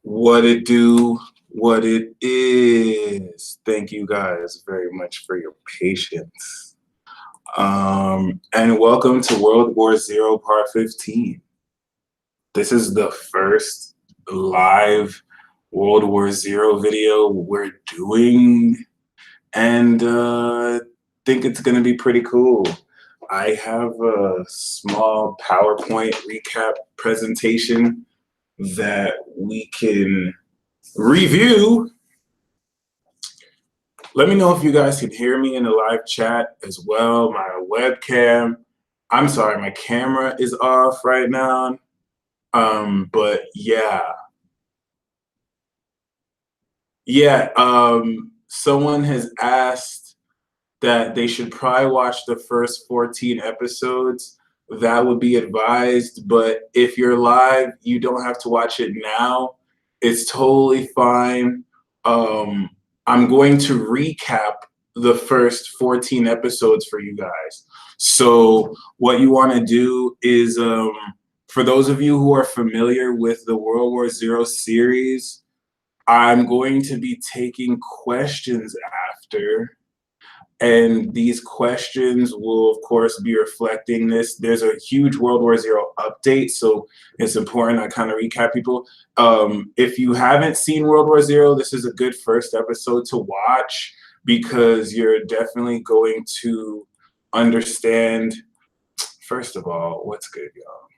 What it do, what it is. Thank you guys very much for your patience. And welcome to World War Zero Part 15. This is the first live World War Zero video we're doing, and think it's gonna be pretty cool. I have a small PowerPoint recap presentation that we can review. Let me know if you guys can hear me in the live chat as well. My webcam, I'm sorry, my camera is off right now. But yeah. Someone has asked that they should probably watch the first 14 episodes. That would be advised, but if you're live, you don't have to watch it now. It's totally fine. I'm going to recap the first 14 episodes for you guys. So what you want to do is, for those of you who are familiar with the World War Zero series, I'm going to be taking questions after. And these questions will, of course, be reflecting this. There's a huge World War Zero update, so it's important I kind of recap people. If you haven't seen World War Zero, this is a good first episode to watch because you're definitely going to understand. First of all, what's good, y'all?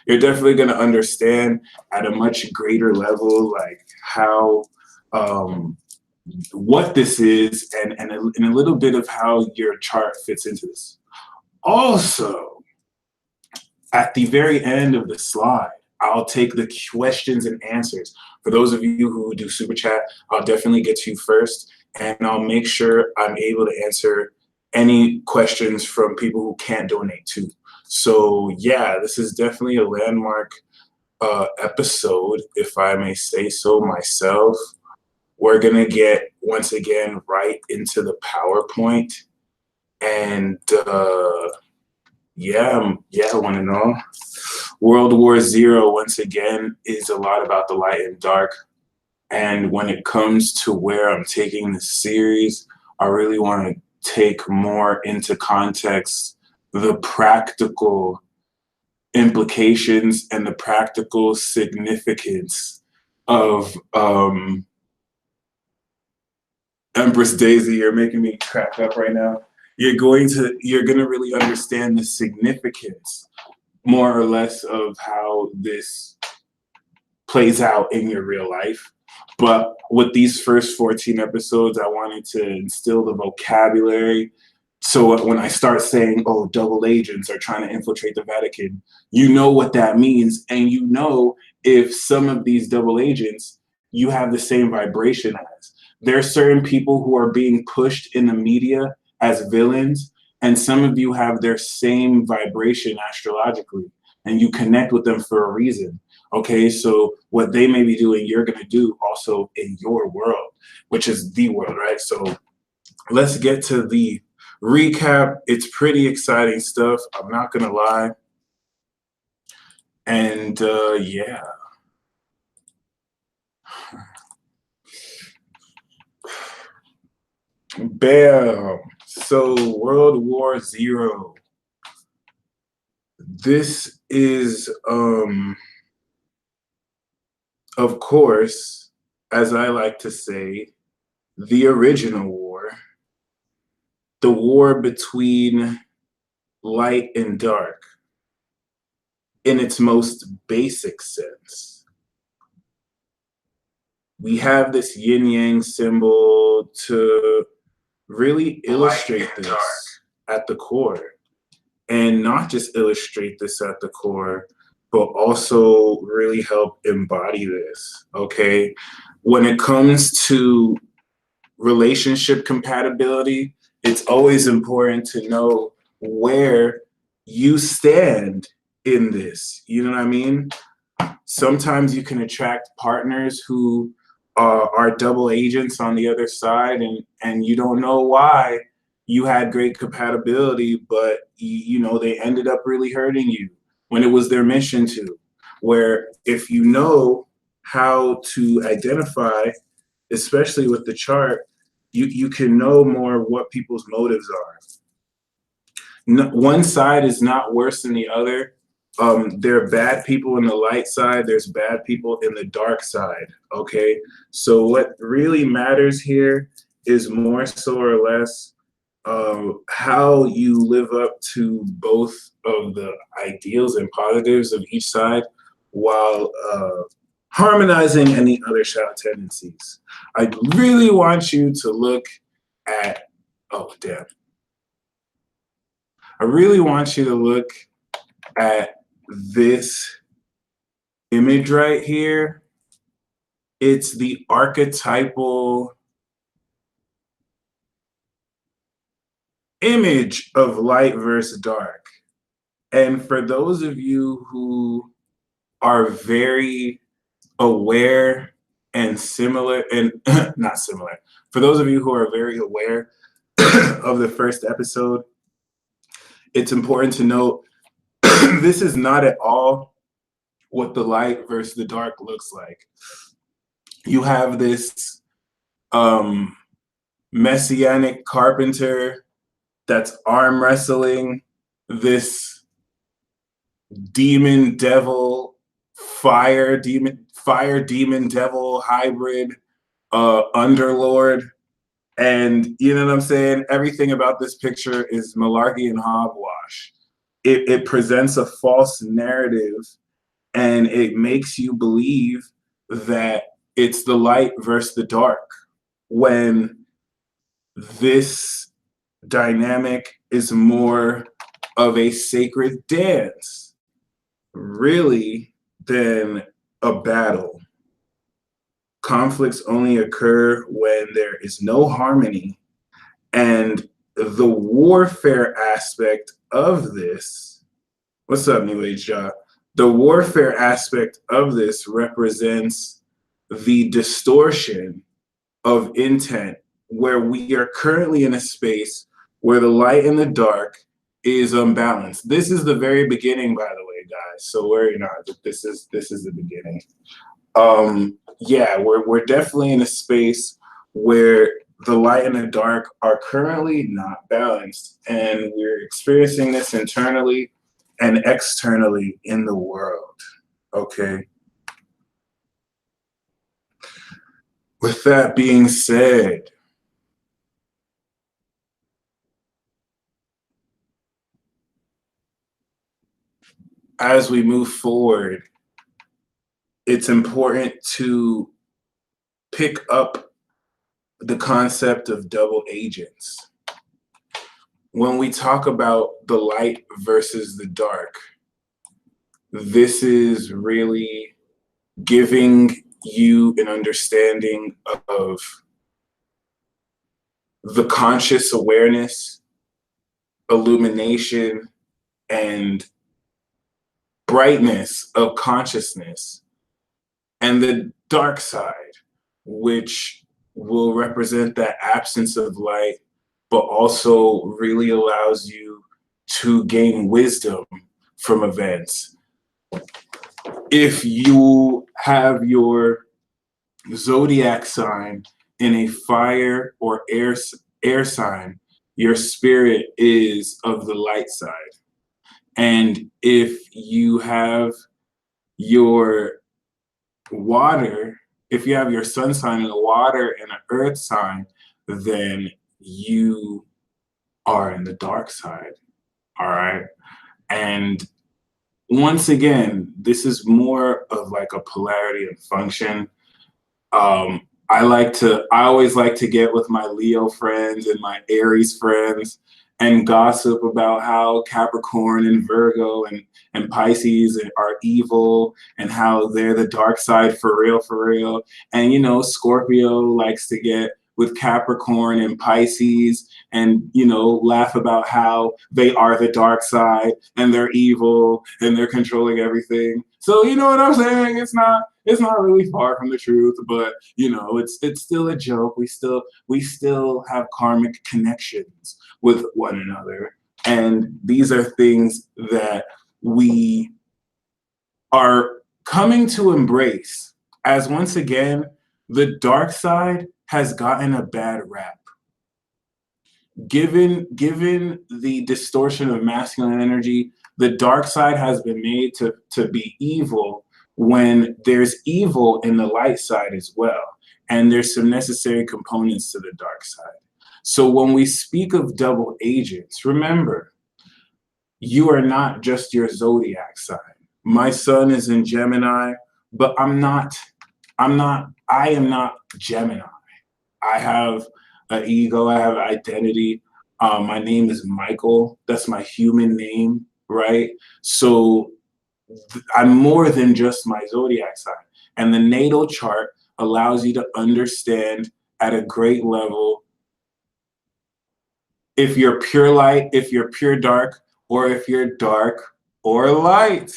You're definitely going to understand at a much greater level, like how. What this is and a little bit of how your chart fits into this. Also, at the very end of the slide, I'll take the questions and answers. For those of you who do super chat, I'll definitely get to you first, and I'll make sure I'm able to answer any questions from people who can't donate too. So yeah, this is definitely a landmark episode, if I may say so myself. We're going to get, once again, right into the PowerPoint. And one and all. World War Zero, once again, is a lot about the light and dark. And when it comes to where I'm taking the series, I really want to take more into context the practical implications and the practical significance of Empress Daisy, you're making me crack up right now. You're gonna really understand the significance, more or less, of how this plays out in your real life. But with these first 14 episodes, I wanted to instill the vocabulary. So when I start saying, oh, double agents are trying to infiltrate the Vatican, you know what that means. And you know if some of these double agents you have the same vibration as. There are certain people who are being pushed in the media as villains, and some of you have their same vibration astrologically, and you connect with them for a reason. Okay, so what they may be doing, you're going to do also in your world, which is the world, right? So let's get to the recap. It's pretty exciting stuff, I'm not going to lie. And yeah. Bam. So World War Zero. This is, of course, as I like to say, the original war. The war between light and dark in its most basic sense. We have this yin-yang symbol to really illustrate this at the core. And not just illustrate this at the core, but also really help embody this, okay? When it comes to relationship compatibility, it's always important to know where you stand in this, you know what I mean? Sometimes you can attract partners who are double agents on the other side, and you don't know why. You had great compatibility, but you know they ended up really hurting you when it was their mission to. Where if you know how to identify, especially with the chart, you can know more what people's motives are. No, one side is not worse than the other. There are bad people in the light side. There's bad people in the dark side. Okay. So what really matters here is more so or less how you live up to both of the ideals and positives of each side while harmonizing any other shadow tendencies. I really want you to look at, oh, damn. I really want you to look at this image right here. It's the archetypal image of light versus dark. And for those of you who are very aware and similar, and not similar, for those of you who are very aware of the first episode, it's important to note this is not at all what the light versus the dark looks like. You have this messianic carpenter that's arm wrestling this demon devil fire demon devil hybrid underlord. And you know what I'm saying? Everything about this picture is malarkey and hogwash. It presents a false narrative, and it makes you believe that it's the light versus the dark, when this dynamic is more of a sacred dance, really, than a battle. Conflicts only occur when there is no harmony, and the warfare aspect of this, what's up, New Age Ja? The warfare aspect of this represents the distortion of intent, where we are currently in a space where the light and the dark is unbalanced. This is the very beginning, by the way, guys. So worry not. This is the beginning. Yeah, we're definitely in a space where the light and the dark are currently not balanced, and we're experiencing this internally and externally in the world. Okay. With that being said, as we move forward, it's important to pick up the concept of double agents. When we talk about the light versus the dark, this is really giving you an understanding of the conscious awareness, illumination, and brightness of consciousness, and the dark side, which will represent that absence of light, but also really allows you to gain wisdom from events. If you have your zodiac sign in a fire or air sign, your spirit is of the light side. And if you have your water, if you have your sun sign in a water and an earth sign, then you are in the dark side. All right. And once again, this is more of like a polarity and function. I always like to get with my Leo friends and my Aries friends and gossip about how Capricorn and Virgo and Pisces are evil and how they're the dark side for real, for real. And, you know, Scorpio likes to get with Capricorn and Pisces and, you know, laugh about how they are the dark side and they're evil and they're controlling everything. So, you know what I'm saying? It's not really far from the truth, but you know, it's still a joke. We still have karmic connections with one another. And these are things that we are coming to embrace as once again, the dark side has gotten a bad rap. Given the distortion of masculine energy, the dark side has been made to be evil when there's evil in the light side as well. And there's some necessary components to the dark side. So when we speak of double agents, remember, you are not just your zodiac sign. My sun is in Gemini, but I am not Gemini. I have an ego, I have an identity. My name is Michael. That's my human name, right? So I'm more than just my zodiac sign. And the natal chart allows you to understand at a great level if you're pure light, if you're pure dark, or if you're dark or light.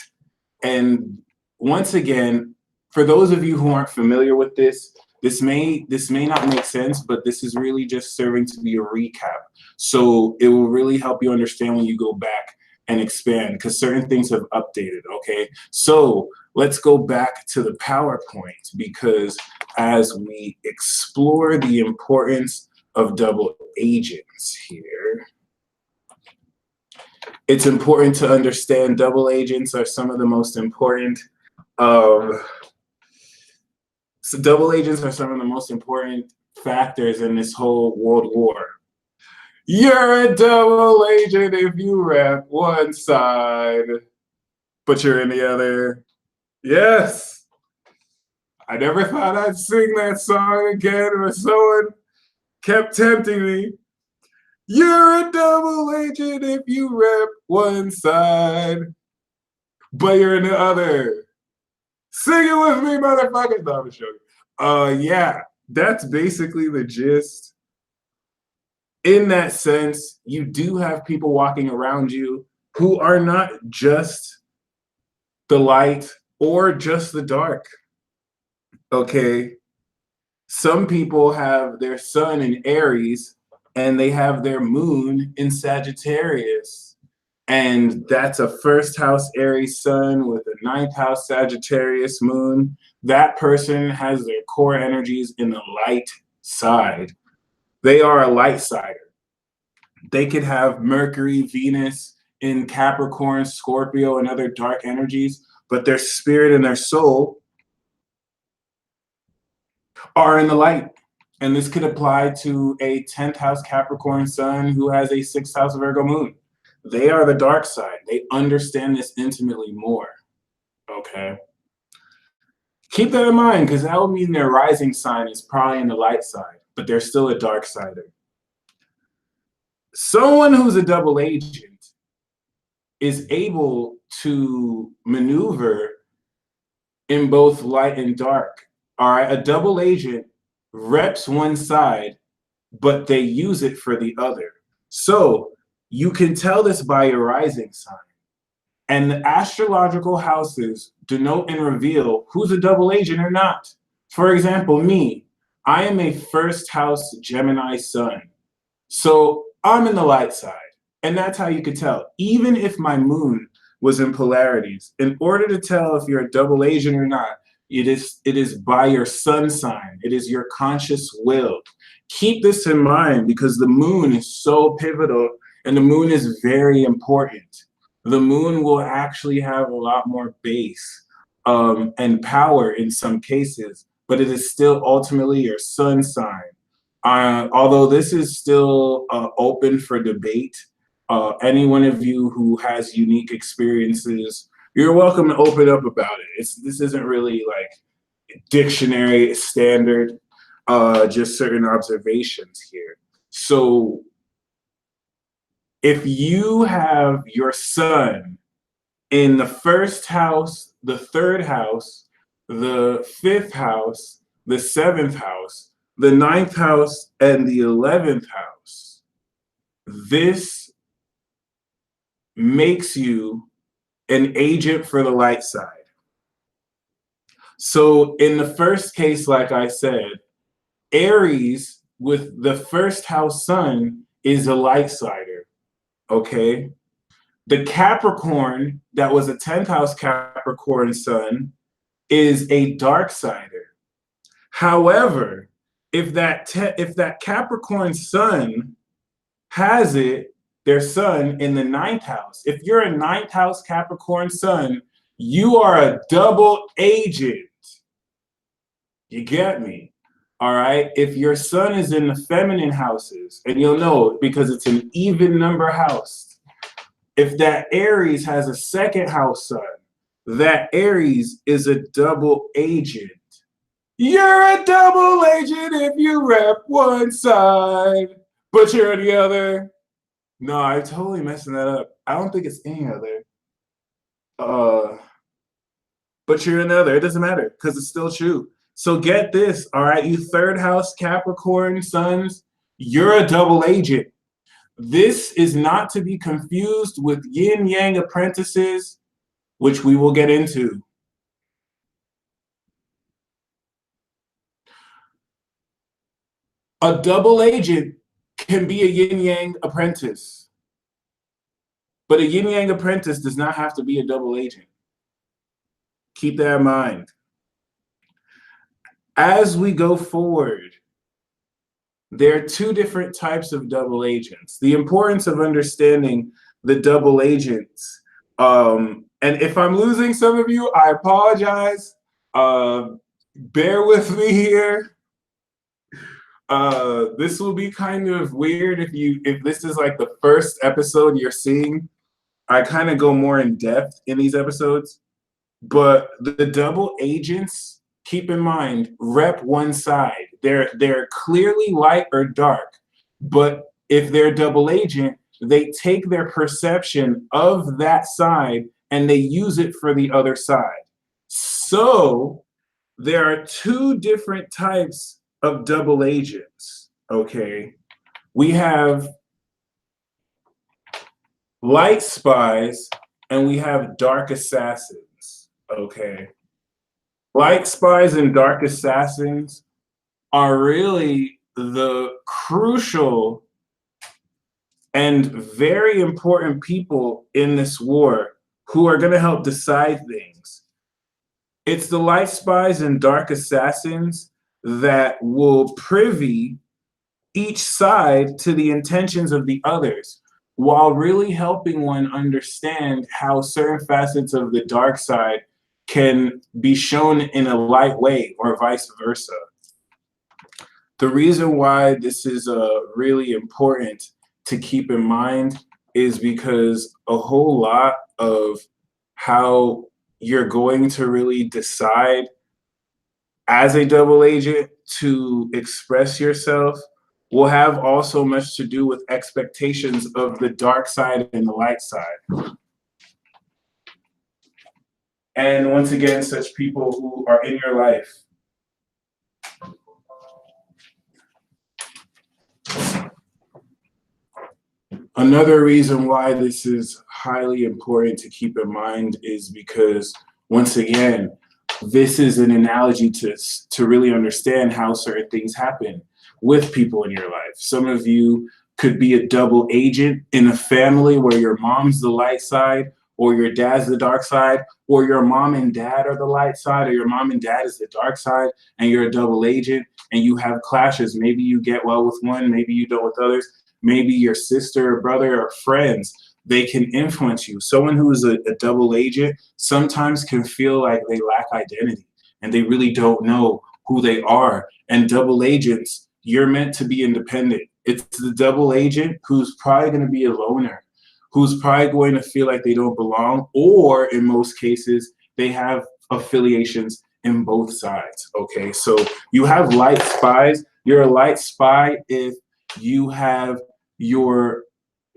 And once again, for those of you who aren't familiar with this, this may not make sense, but this is really just serving to be a recap. So it will really help you understand when you go back and expand, because certain things have updated, okay? So let's go back to the PowerPoint, because as we explore the importance of double agents here, it's important to understand double agents are some of the most important double agents are some of the most important factors in this whole world war. You're a double agent if you rep one side, but you're in the other. Yes. I never thought I'd sing that song again, but someone kept tempting me. You're a double agent if you rep one side, but you're in the other. Sing it with me, motherfucker. No, I'm joking. Yeah, that's basically the gist. In that sense, you do have people walking around you who are not just the light or just the dark. Okay. Some people have their sun in Aries and they have their moon in Sagittarius. And that's a first house Aries sun with a ninth house Sagittarius moon. That person has their core energies in the light side. They are a light sider. They could have Mercury, Venus in Capricorn, Scorpio, and other dark energies, but their spirit and their soul are in the light. And this could apply to a 10th house Capricorn sun who has a 6th house Virgo moon. They are the dark side. They understand this intimately more. Okay. Keep that in mind, because that would mean their rising sign is probably in the light side, but they're still a dark sider. Someone who's a double agent is able to maneuver in both light and dark. All right, a double agent reps one side, but they use it for the other. So you can tell this by your rising sign. And the astrological houses denote and reveal who's a double agent or not. For example, me, I am a first house Gemini sun. So I'm in the light side. And that's how you could tell. Even if my moon was in polarities, in order to tell if you're a double agent or not, it is by your sun sign. It is your conscious will. Keep this in mind, because the moon is so pivotal and the moon is very important. The moon will actually have a lot more base and power in some cases, but it is still ultimately your sun sign. Although this is still open for debate, any one of you who has unique experiences, you're welcome to open up about it. This isn't really like dictionary standard, just certain observations here. So if you have your sun in the first house, the third house, the fifth house, the seventh house, the ninth house, and the 11th house, this makes you an agent for the light side. So in the first case, like I said, Aries with the first house sun is a light sider, okay? The Capricorn that was a 10th house Capricorn sun is a dark sider. However, if that Capricorn sun has it, their sun in the ninth house, if you're a ninth house Capricorn sun, you are a double agent. You get me? All right. If your sun is in the feminine houses, and you'll know because it's an even number house, if that Aries has a second house sun, that Aries is a double agent. You're a double agent if you rep one side, but you're the other. No, I'm totally messing that up. I don't think it's any other. But you're another. It doesn't matter because it's still true. So get this, all right, you third house Capricorn suns, you're a double agent. This is not to be confused with yin-yang apprentices, which we will get into. A double agent can be a yin-yang apprentice, but a yin-yang apprentice does not have to be a double agent. Keep that in mind. As we go forward, there are two different types of double agents. The importance of understanding the double agents. And if I'm losing some of you, I apologize. Bear with me here. This will be kind of weird if this is like the first episode you're seeing. I kind of go more in depth in these episodes. But the double agents, keep in mind, rep one side. They're clearly light or dark, but if they're double agent, they take their perception of that side and they use it for the other side. So there are two different types of double agents, okay? We have light spies and we have dark assassins. Okay. Light spies and dark assassins are really the crucial and very important people in this war who are going to help decide things. It's the light spies and dark assassins that will privy each side to the intentions of the others, while really helping one understand how certain facets of the dark side can be shown in a light way or vice versa. The reason why this is really important to keep in mind is because a whole lot of how you're going to really decide as a double agent to express yourself will have also much to do with expectations of the dark side and the light side. And once again, such people who are in your life. Another reason why this is highly important to keep in mind is because, once again, this is an analogy to really understand how certain things happen with people in your life. Some of you could be a double agent in a family where your mom's the light side, or your dad's the dark side, or your mom and dad are the light side, or your mom and dad is the dark side, and you're a double agent, and you have clashes. Maybe you get well with one, maybe you don't with others. Maybe your sister or brother or friends, they can influence you. Someone who is a double agent sometimes can feel like they lack identity and they really don't know who they are. And double agents, you're meant to be independent. It's the double agent who's probably going to be a loner, who's probably going to feel like they don't belong, or in most cases, they have affiliations in both sides, okay? So you have light spies. You're a light spy if you have your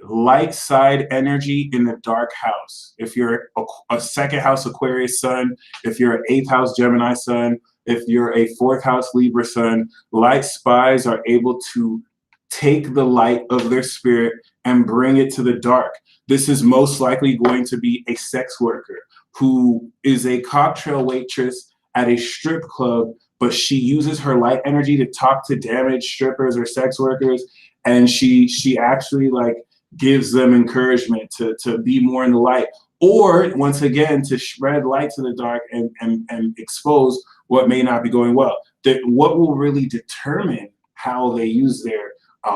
light side energy in the dark house. If you're a second house Aquarius sun, if you're an eighth house Gemini sun, if you're a fourth house Libra sun, light spies are able to take the light of their spirit and bring it to the dark. This is most likely going to be a sex worker who is a cocktail waitress at a strip club, but she uses her light energy to talk to damaged strippers or sex workers, and she actually like gives them encouragement to be more in the light. or once again, to spread light to the dark and expose what may not be going well. What will really determine how they use their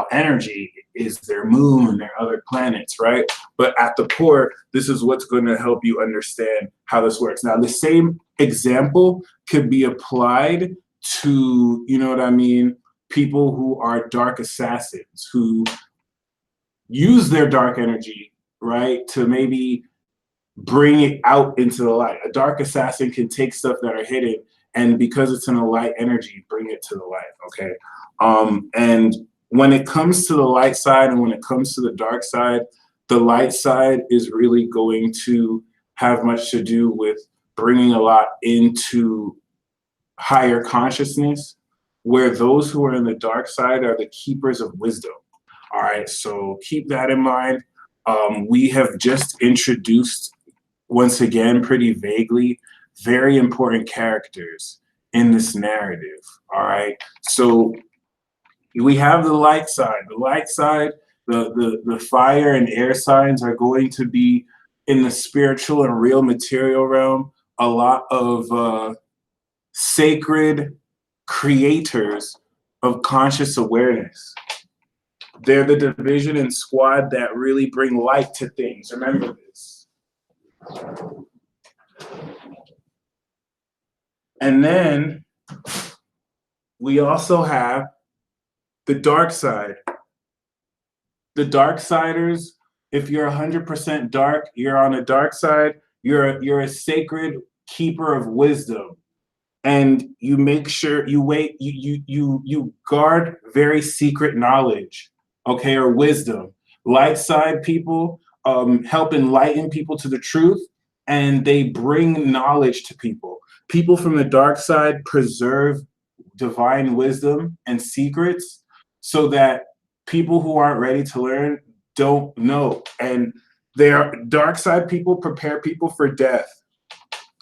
energy is their moon and their other planets, right? But at the core, this is what's going to help you understand how this works. Now, the same example could be applied to, you know what I mean, people who are dark assassins, who use their dark energy, right, to maybe bring it out into the light. A dark assassin can take stuff that are hidden, and because it's in a light energy, bring it to the light, okay? And when it comes to the light side and when it comes to the dark side, the light side is really going to have much to do with bringing a lot into higher consciousness, where those who are in the dark side are the keepers of wisdom. All right, so keep that in mind. We have just introduced, once again, pretty vaguely, very important characters in this narrative. All right, so we have the light side. The light side, the fire and air signs are going to be in the spiritual and real material realm. A lot of sacred creators of conscious awareness. They're the division and squad that really bring light to things. Remember this. And then we also have the dark side. The dark siders, if you're 100% dark, you're on the dark side, you're a sacred keeper of wisdom. And you make sure you guard very secret knowledge, okay, or wisdom. Light side people help enlighten people to the truth, and they bring knowledge to people. People from the dark side preserve divine wisdom and secrets so that people who aren't ready to learn don't know. And their dark side people prepare people for death,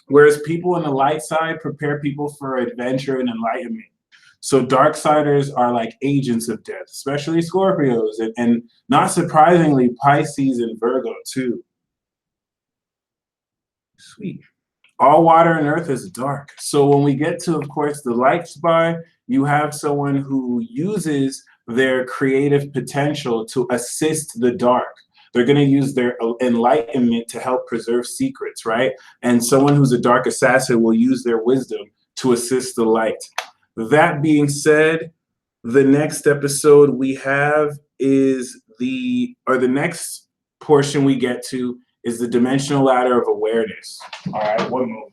whereas people on the light side prepare people for adventure and enlightenment. So dark siders are like agents of death, especially Scorpios, and not surprisingly, Pisces and Virgo too. Sweet. All water and earth is dark. So when we get to, of course, the light spy, you have someone who uses their creative potential to assist the dark. They're going to use their enlightenment to help preserve secrets, right? And someone who's a dark assassin will use their wisdom to assist the light. That being said, the next episode we have is the next portion we get to is the dimensional ladder of awareness. All right, one moment.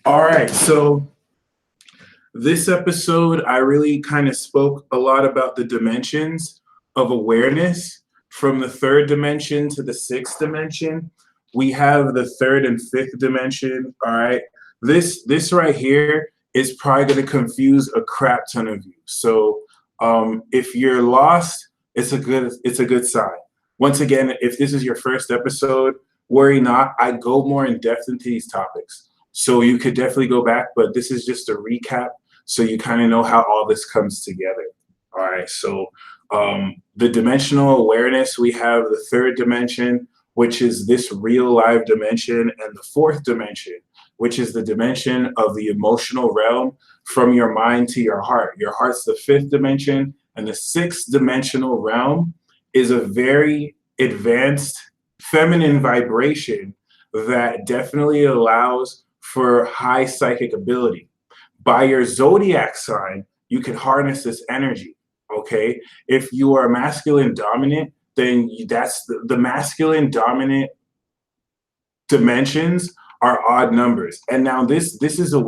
All right, so this episode, I really kind of spoke a lot about the dimensions of awareness, from the third dimension to the sixth dimension. We have the third and fifth dimension. All right, this right here is probably going to confuse a crap ton of you. So if you're lost, it's a good sign. Once again, if this is your first episode, worry not. I go more in depth into these topics, so you could definitely go back. But this is just a recap, so you kind of know how all this comes together. All right, so the dimensional awareness, we have the third dimension, which is this real live dimension, and the fourth dimension, which is the dimension of the emotional realm, from your mind to your heart. Your heart's the fifth dimension, and the sixth dimensional realm is a very advanced feminine vibration that definitely allows for high psychic ability. By your zodiac sign, you can harness this energy, okay? If you are masculine dominant, then that's the masculine dominant dimensions are odd numbers. And now this is a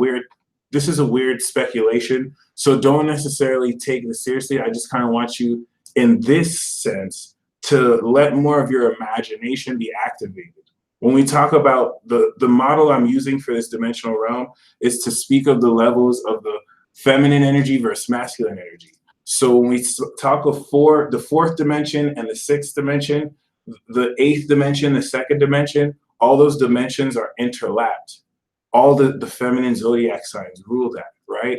weird speculation, so don't necessarily take this seriously. I just kind of want you, in this sense, to let more of your imagination be activated. When we talk about the model I'm using for this dimensional realm is to speak of the levels of the feminine energy versus masculine energy. So when we talk of the fourth dimension and the sixth dimension, the eighth dimension, the second dimension, all those dimensions are interlapped. All the feminine zodiac signs rule that, right?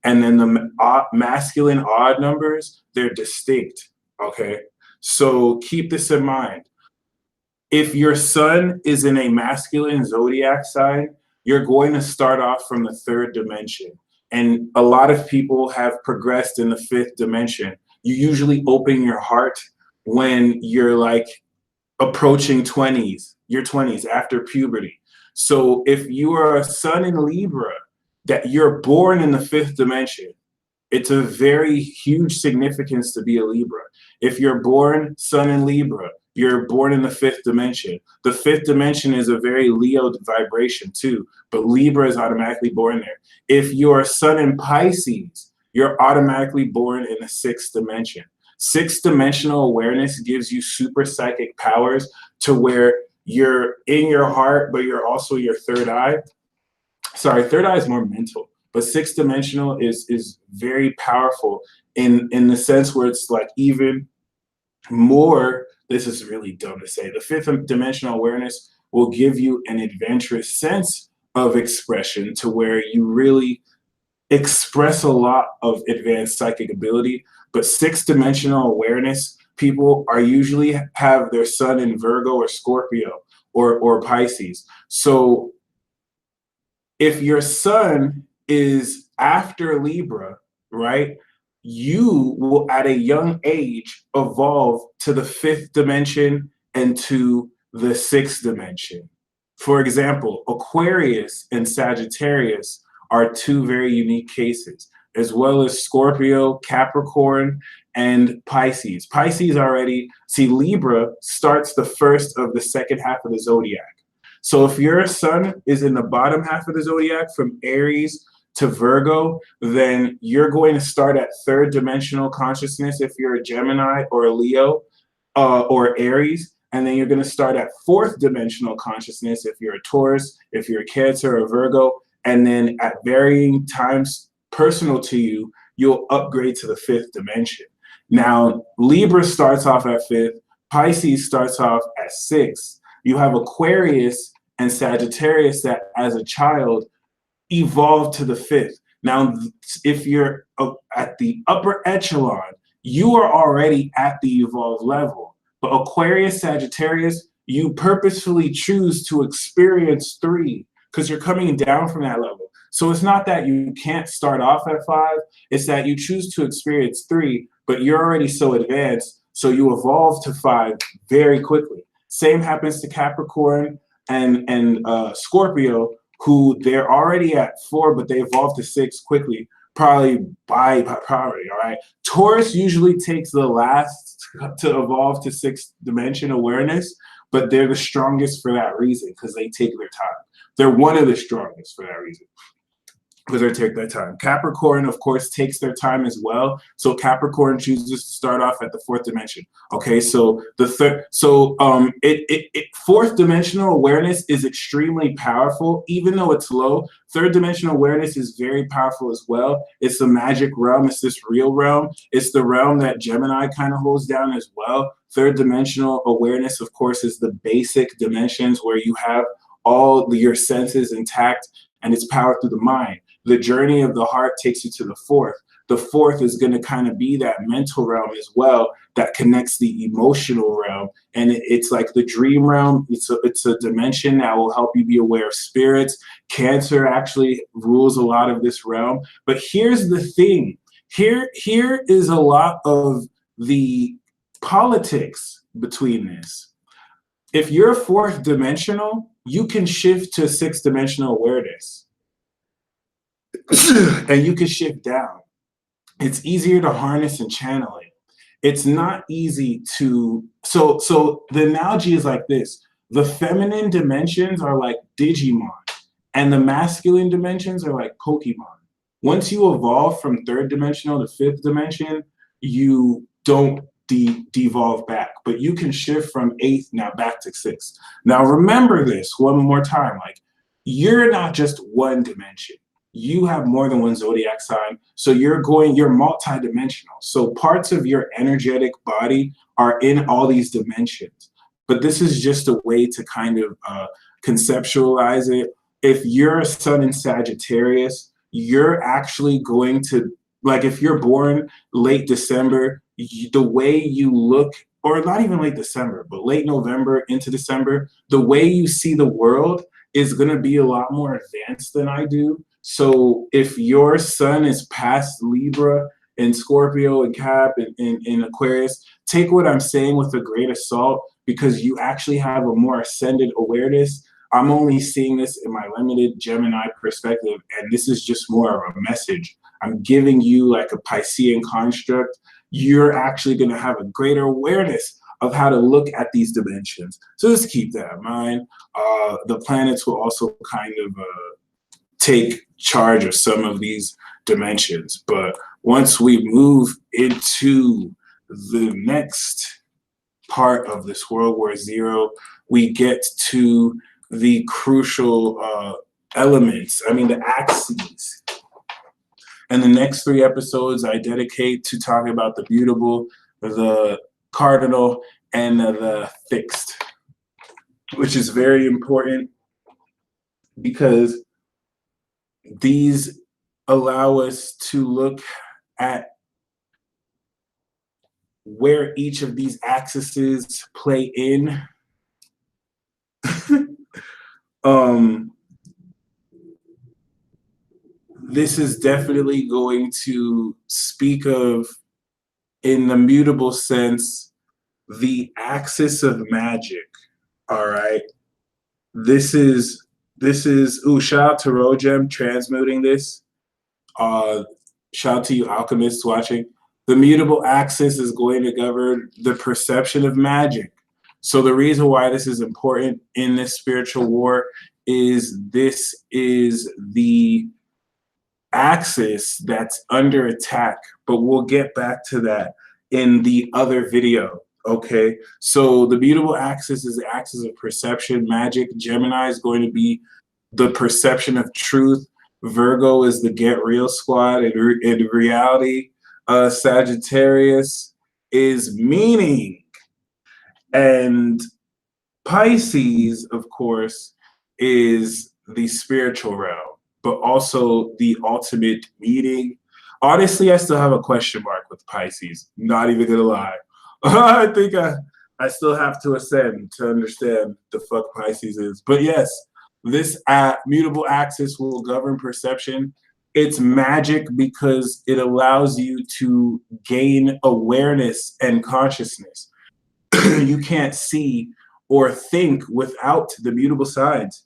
And then the masculine odd numbers, they're distinct, okay? So keep this in mind. If your sun is in a masculine zodiac sign, you're going to start off from the third dimension. And a lot of people have progressed in the fifth dimension. You usually open your heart when you're like approaching your 20s after puberty. So if you are a sun in Libra, that you're born in the fifth dimension, it's a very huge significance to be a Libra. If you're born sun in Libra, you're born in the fifth dimension. The fifth dimension is a very Leo vibration too, but Libra is automatically born there. If you're sun in Pisces, you're automatically born in the sixth dimension. Sixth dimensional awareness gives you super psychic powers to where you're in your heart, but you're also your third eye. Sorry, third eye is more mental, but sixth dimensional is very powerful in the sense where it's like even more. This is really dumb to say. The fifth dimensional awareness will give you an adventurous sense of expression to where you really express a lot of advanced psychic ability. But sixth dimensional awareness, people are usually have their sun in Virgo or Scorpio or Pisces. So if your sun is after Libra, right, you will at a young age evolve to the fifth dimension and to the sixth dimension. For example, Aquarius and Sagittarius are two very unique cases, as well as Scorpio, Capricorn, and Pisces. Pisces already, see, Libra starts the first of the second half of the zodiac. So if your sun is in the bottom half of the zodiac from Aries to Virgo, then you're going to start at third dimensional consciousness if you're a Gemini or a Leo or Aries. And then you're going to start at fourth dimensional consciousness if you're a Taurus, if you're a Cancer or a Virgo. And then at varying times personal to you, you'll upgrade to the fifth dimension. Now, Libra starts off at fifth, Pisces starts off at sixth. You have Aquarius and Sagittarius that as a child evolved to the fifth. Now, if you're at the upper echelon, you are already at the evolved level. But Aquarius, Sagittarius, you purposefully choose to experience three because you're coming down from that level. So it's not that you can't start off at five, it's that you choose to experience three, but you're already so advanced, so you evolve to five very quickly. Same happens to Capricorn and Scorpio, who they're already at four, but they evolve to six quickly, probably by priority, all right? Taurus usually takes the last to evolve to sixth dimension awareness, but they're the strongest for that reason because they take their time. They're one of the strongest for that reason because they take their time. Capricorn, of course, takes their time as well. So Capricorn chooses to start off at the fourth dimension. Okay, so fourth dimensional awareness is extremely powerful, even though it's low. Third dimensional awareness is very powerful as well. It's the magic realm. It's this real realm. It's the realm that Gemini kind of holds down as well. Third dimensional awareness, of course, is the basic dimensions where you have all your senses intact and it's powered through the mind. The journey of the heart takes you to the fourth. The fourth is going to kind of be that mental realm as well that connects the emotional realm. And it's like the dream realm. It's a dimension that will help you be aware of spirits. Cancer actually rules a lot of this realm. But here's the thing. Here is a lot of the politics between this. If you're fourth dimensional, you can shift to sixth dimensional awareness. And you can shift down. It's easier to harness and channel it. It's not easy to, so the analogy is like this. The feminine dimensions are like Digimon, and the masculine dimensions are like Pokemon. Once you evolve from third dimensional to fifth dimension, you don't devolve back, but you can shift from eighth now back to sixth. Now remember this one more time, like you're not just one dimension. you have more than one zodiac sign. So you're multidimensional. So parts of your energetic body are in all these dimensions. But this is just a way to kind of conceptualize it. If you're a sun in Sagittarius, you're actually going to, like, if you're born late December, the way you look, or not even late December, but late November into December, the way you see the world is going to be a lot more advanced than I do. So if your sun is past Libra and Scorpio and Cap and Aquarius, take what I'm saying with a grain of salt, because you actually have a more ascended awareness. I'm only seeing this in my limited Gemini perspective, and this is just more of a message. I'm giving you like a Piscean construct. You're actually going to have a greater awareness of how to look at these dimensions. So just keep that in mind. The planets will also kind of take charge of some of these dimensions. But once we move into the next part of this World War Zero, we get to the crucial elements, the axes. And the next 3 episodes I dedicate to talking about the mutable, the cardinal, and the fixed, which is very important because these allow us to look at where each of these axes play in. This is definitely going to speak of, in the mutable sense, the axis of magic. All right. This is shout out to Rogem transmuting this. Shout out to you alchemists watching. The mutable axis is going to govern the perception of magic. So the reason why this is important in this spiritual war is this is the axis that's under attack, but we'll get back to that in the other video. Okay, so the mutable axis is the axis of perception, magic. Gemini is going to be the perception of truth. Virgo is the get real squad. In reality, Sagittarius is meaning. And Pisces, of course, is the spiritual realm, but also the ultimate meaning. Honestly, I still have a question mark with Pisces. Not even gonna lie. I think I still have to ascend to understand the fuck Pisces is. But yes, this mutable axis will govern perception. It's magic because it allows you to gain awareness and consciousness. You can't see or think without the mutable sides.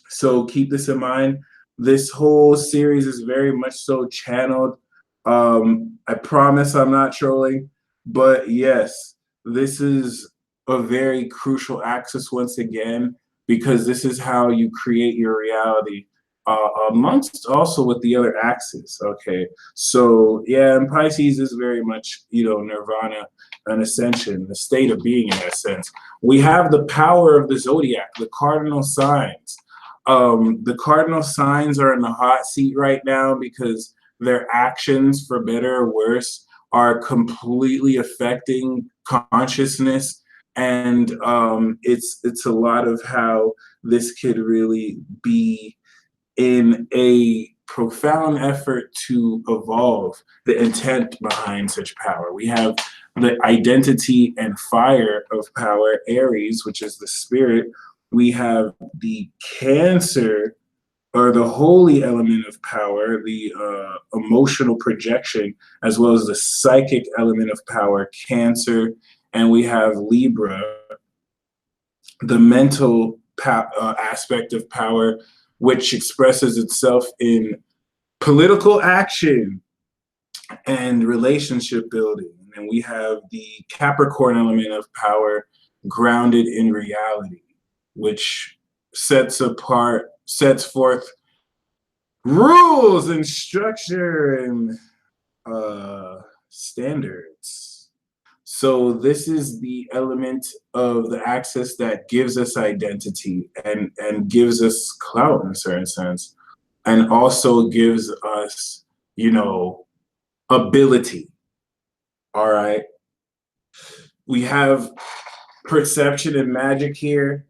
So keep this in mind. This whole series is very much so channeled. I promise I'm not trolling, but yes, this is a very crucial axis once again, because this is how you create your reality, amongst also with the other axis. Okay, so yeah, and Pisces is very much, nirvana, an ascension, the state of being in that sense. We have the power of the zodiac, the cardinal signs. The cardinal signs are in the hot seat right now because their actions, for better or worse, are completely affecting consciousness. And it's a lot of how this could really be in a profound effort to evolve the intent behind such power. We have the identity and fire of power, Aries, which is the spirit. We have the Cancer, or the holy element of power, the emotional projection, as well as the psychic element of power, Cancer. And we have Libra, the mental aspect of power, which expresses itself in political action and relationship building. And we have the Capricorn element of power, grounded in reality, which sets forth rules and structure and standards. So this is the element of the axis that gives us identity and gives us clout in a certain sense. and also gives us, you know, ability. All right. We have perception and magic here,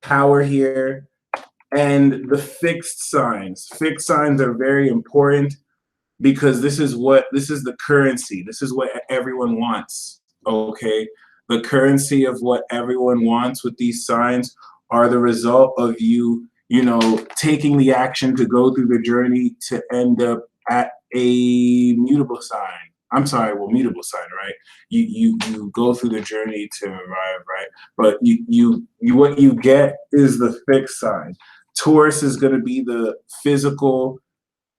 power here, and the fixed signs. Fixed signs are very important because this is the currency. This is what everyone wants. Okay. The currency of what everyone wants with these signs are the result of you, you know, taking the action to go through the journey to end up at a mutable sign. I'm sorry, well, mutable sign, right? You go through the journey to arrive, right? But you what you get is the fixed sign. Taurus is going to be the physical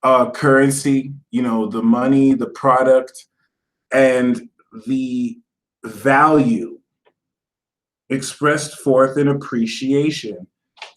currency, you know, the money, the product, and the value expressed forth in appreciation.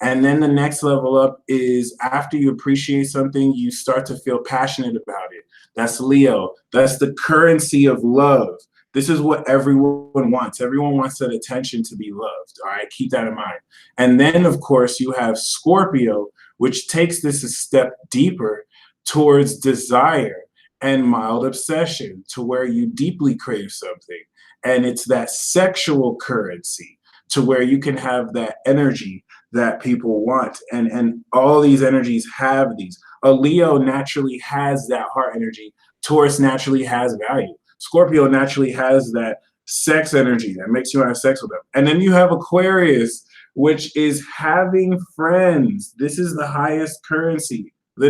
And then the next level up is after you appreciate something, you start to feel passionate about it. That's Leo. That's the currency of love. This is what everyone wants. Everyone wants that attention to be loved. All right, keep that in mind. And then, of course, you have Scorpio, which takes this a step deeper towards desire and mild obsession to where you deeply crave something. And it's that sexual currency to where you can have that energy that people want. And all these energies have these. A Leo naturally has that heart energy. Taurus naturally has value. Scorpio naturally has that sex energy that makes you want to have sex with them. And then you have Aquarius, which is having friends. This is the highest currency. The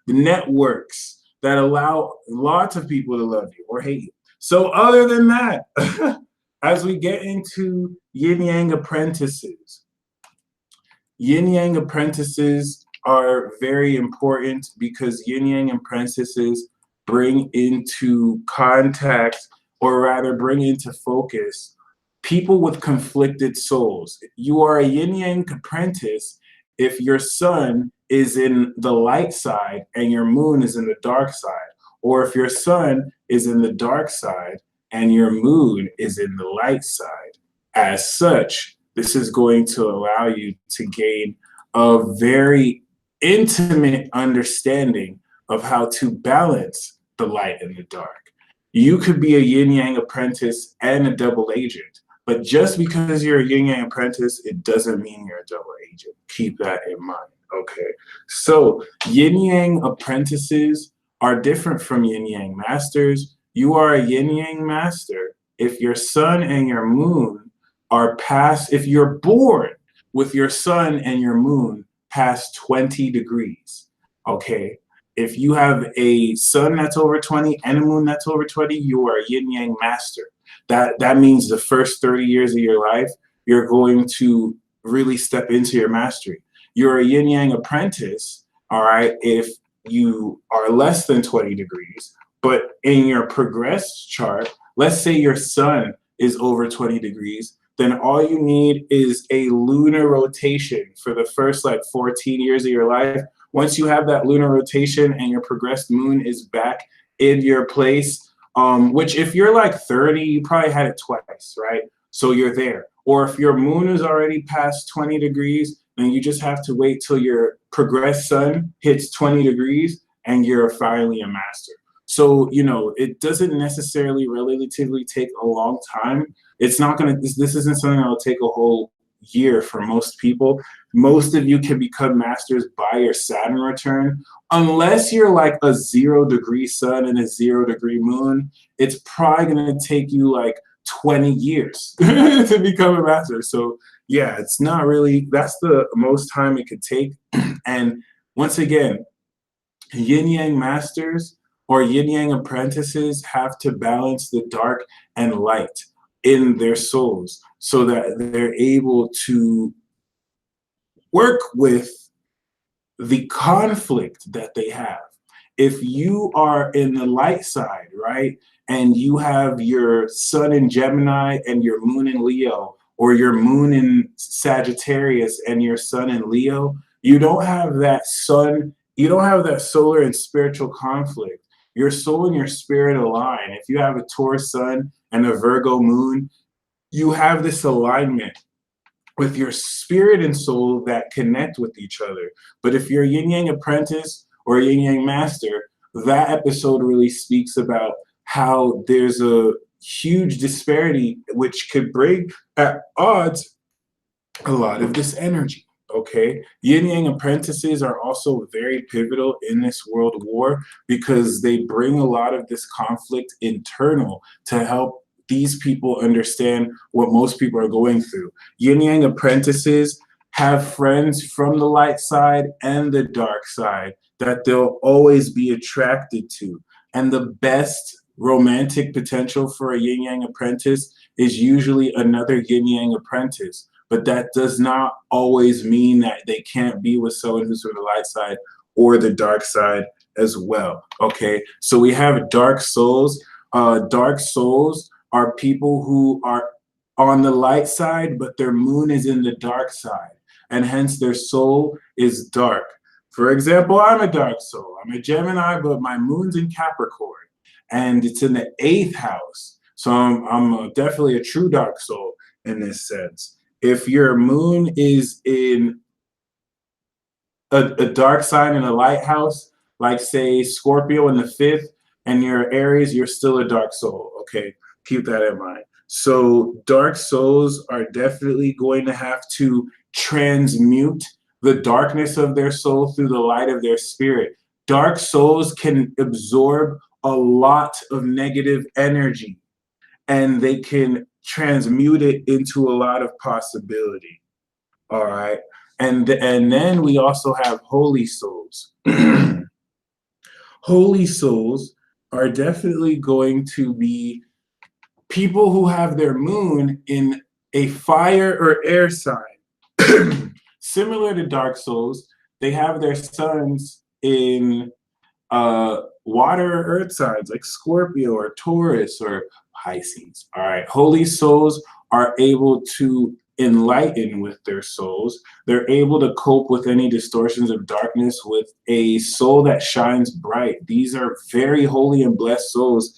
networks that allow lots of people to love you or hate you. So other than that, as we get into yin-yang apprentices, yin-yang apprentices are very important because yin-yang apprentices bring into contact, or rather bring into focus, people with conflicted souls. You are a yin-yang apprentice if your sun is in the light side and your moon is in the dark side, or if your sun is in the dark side and your moon is in the light side. As such, this is going to allow you to gain a very intimate understanding of how to balance the light and the dark. You could be a yin-yang apprentice and a double agent, but just because you're a yin-yang apprentice, it doesn't mean you're a double agent. Keep that in mind, okay? So yin-yang apprentices are different from yin-yang masters. You are a yin-yang master if your sun and your moon are past, if you're born with your sun and your moon past 20 degrees, okay? If you have a sun that's over 20 and a moon that's over 20, you are a yin-yang master. That means the first 30 years of your life, you're going to really step into your mastery. You're a yin-yang apprentice, all right, if you are less than 20 degrees, but in your progressed chart, let's say your sun is over 20 degrees, then all you need is a lunar rotation for the first like 14 years of your life. Once you have that lunar rotation and your progressed moon is back in your place, which if you're like 30, you probably had it twice, right? So you're there. Or if your moon is already past 20 degrees, then you just have to wait till your progressed sun hits 20 degrees and you're finally a master. So, you know, it doesn't necessarily relatively take a long time. It's not going to, this isn't something that will take a whole year for most people. Most of you can become masters by your Saturn return, unless you're like a 0-degree sun and a 0-degree moon. It's probably going to take you like 20 years to become a master. So yeah, it's not really, that's the most time it could take. And once again, yin-yang masters or yin-yang apprentices have to balance the dark and light in their souls so that they're able to work with the conflict that they have. If you are in the light side, right, and you have your sun in Gemini and your moon in Leo, or your moon in Sagittarius and your sun in Leo, you don't have that sun, you don't have that solar and spiritual conflict. Your soul and your spirit align. If you have a Taurus sun and a Virgo moon, you have this alignment with your spirit and soul that connect with each other. But if you're a yin yang apprentice or a yin yang master, that episode really speaks about how there's a huge disparity which could bring at odds a lot of this energy. Okay, yin yang apprentices are also very pivotal in this world war because they bring a lot of this conflict internal to help these people understand what most people are going through. Yin yang apprentices have friends from the light side and the dark side that they'll always be attracted to. And the best romantic potential for a yin yang apprentice is usually another yin yang apprentice. But that does not always mean that they can't be with someone who's from the light side or the dark side as well. Okay, so we have dark souls. Dark souls are people who are on the light side, but their moon is in the dark side, and hence their soul is dark. For example, I'm a dark soul. I'm a Gemini, but my moon's in Capricorn, and it's in the 8th house. So I'm definitely a true dark soul in this sense. If your moon is in a dark sign in a lighthouse, like say Scorpio in the 5th, and you're Aries, you're still a dark soul. Okay, keep that in mind. So dark souls are definitely going to have to transmute the darkness of their soul through the light of their spirit. Dark souls can absorb a lot of negative energy, and they can transmute it into a lot of possibility. All right. And then we also have holy souls. Holy souls are definitely going to be people who have their moon in a fire or air sign. Similar to dark souls, they have their suns in water or earth signs like Scorpio or Taurus or Pisces. All right. Holy souls are able to enlighten with their souls. They're able to cope with any distortions of darkness with a soul that shines bright. These are very holy and blessed souls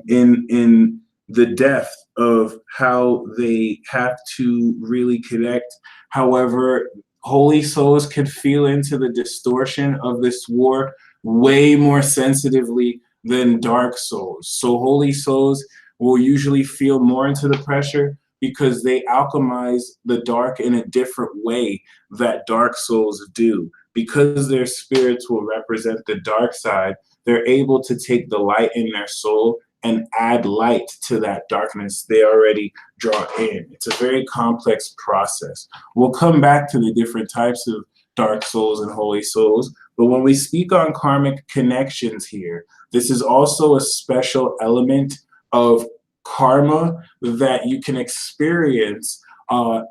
in the depth of how they have to really connect. However, holy souls can feel into the distortion of this war way more sensitively than dark souls. So holy souls will usually feel more into the pressure because they alchemize the dark in a different way that dark souls do. Because their spirits will represent the dark side, they're able to take the light in their soul and add light to that darkness they already draw in. It's a very complex process. We'll come back to the different types of dark souls and holy souls, but when we speak on karmic connections here, this is also a special element of karma that you can experience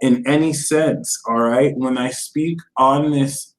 in any sense. All right. When I speak on this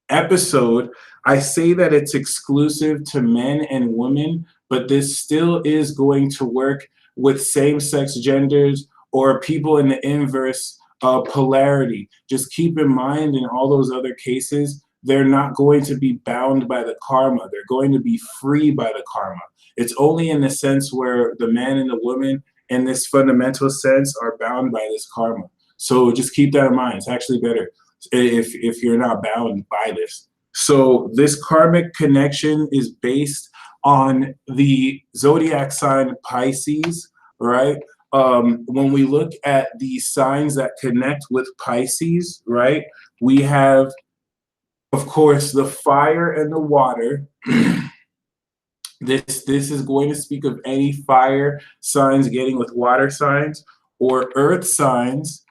episode, I say that it's exclusive to men and women, but this still is going to work with same-sex genders or people in the inverse polarity. Just keep in mind in all those other cases, they're not going to be bound by the karma. They're going to be free by the karma. It's only in the sense where the man and the woman in this fundamental sense are bound by this karma. So just keep that in mind. It's actually better if you're not bound by this. So this karmic connection is based on the zodiac sign Pisces, right? When we look at the signs that connect with Pisces, right, we have, of course, the fire and the water. This is going to speak of any fire signs getting with water signs or earth signs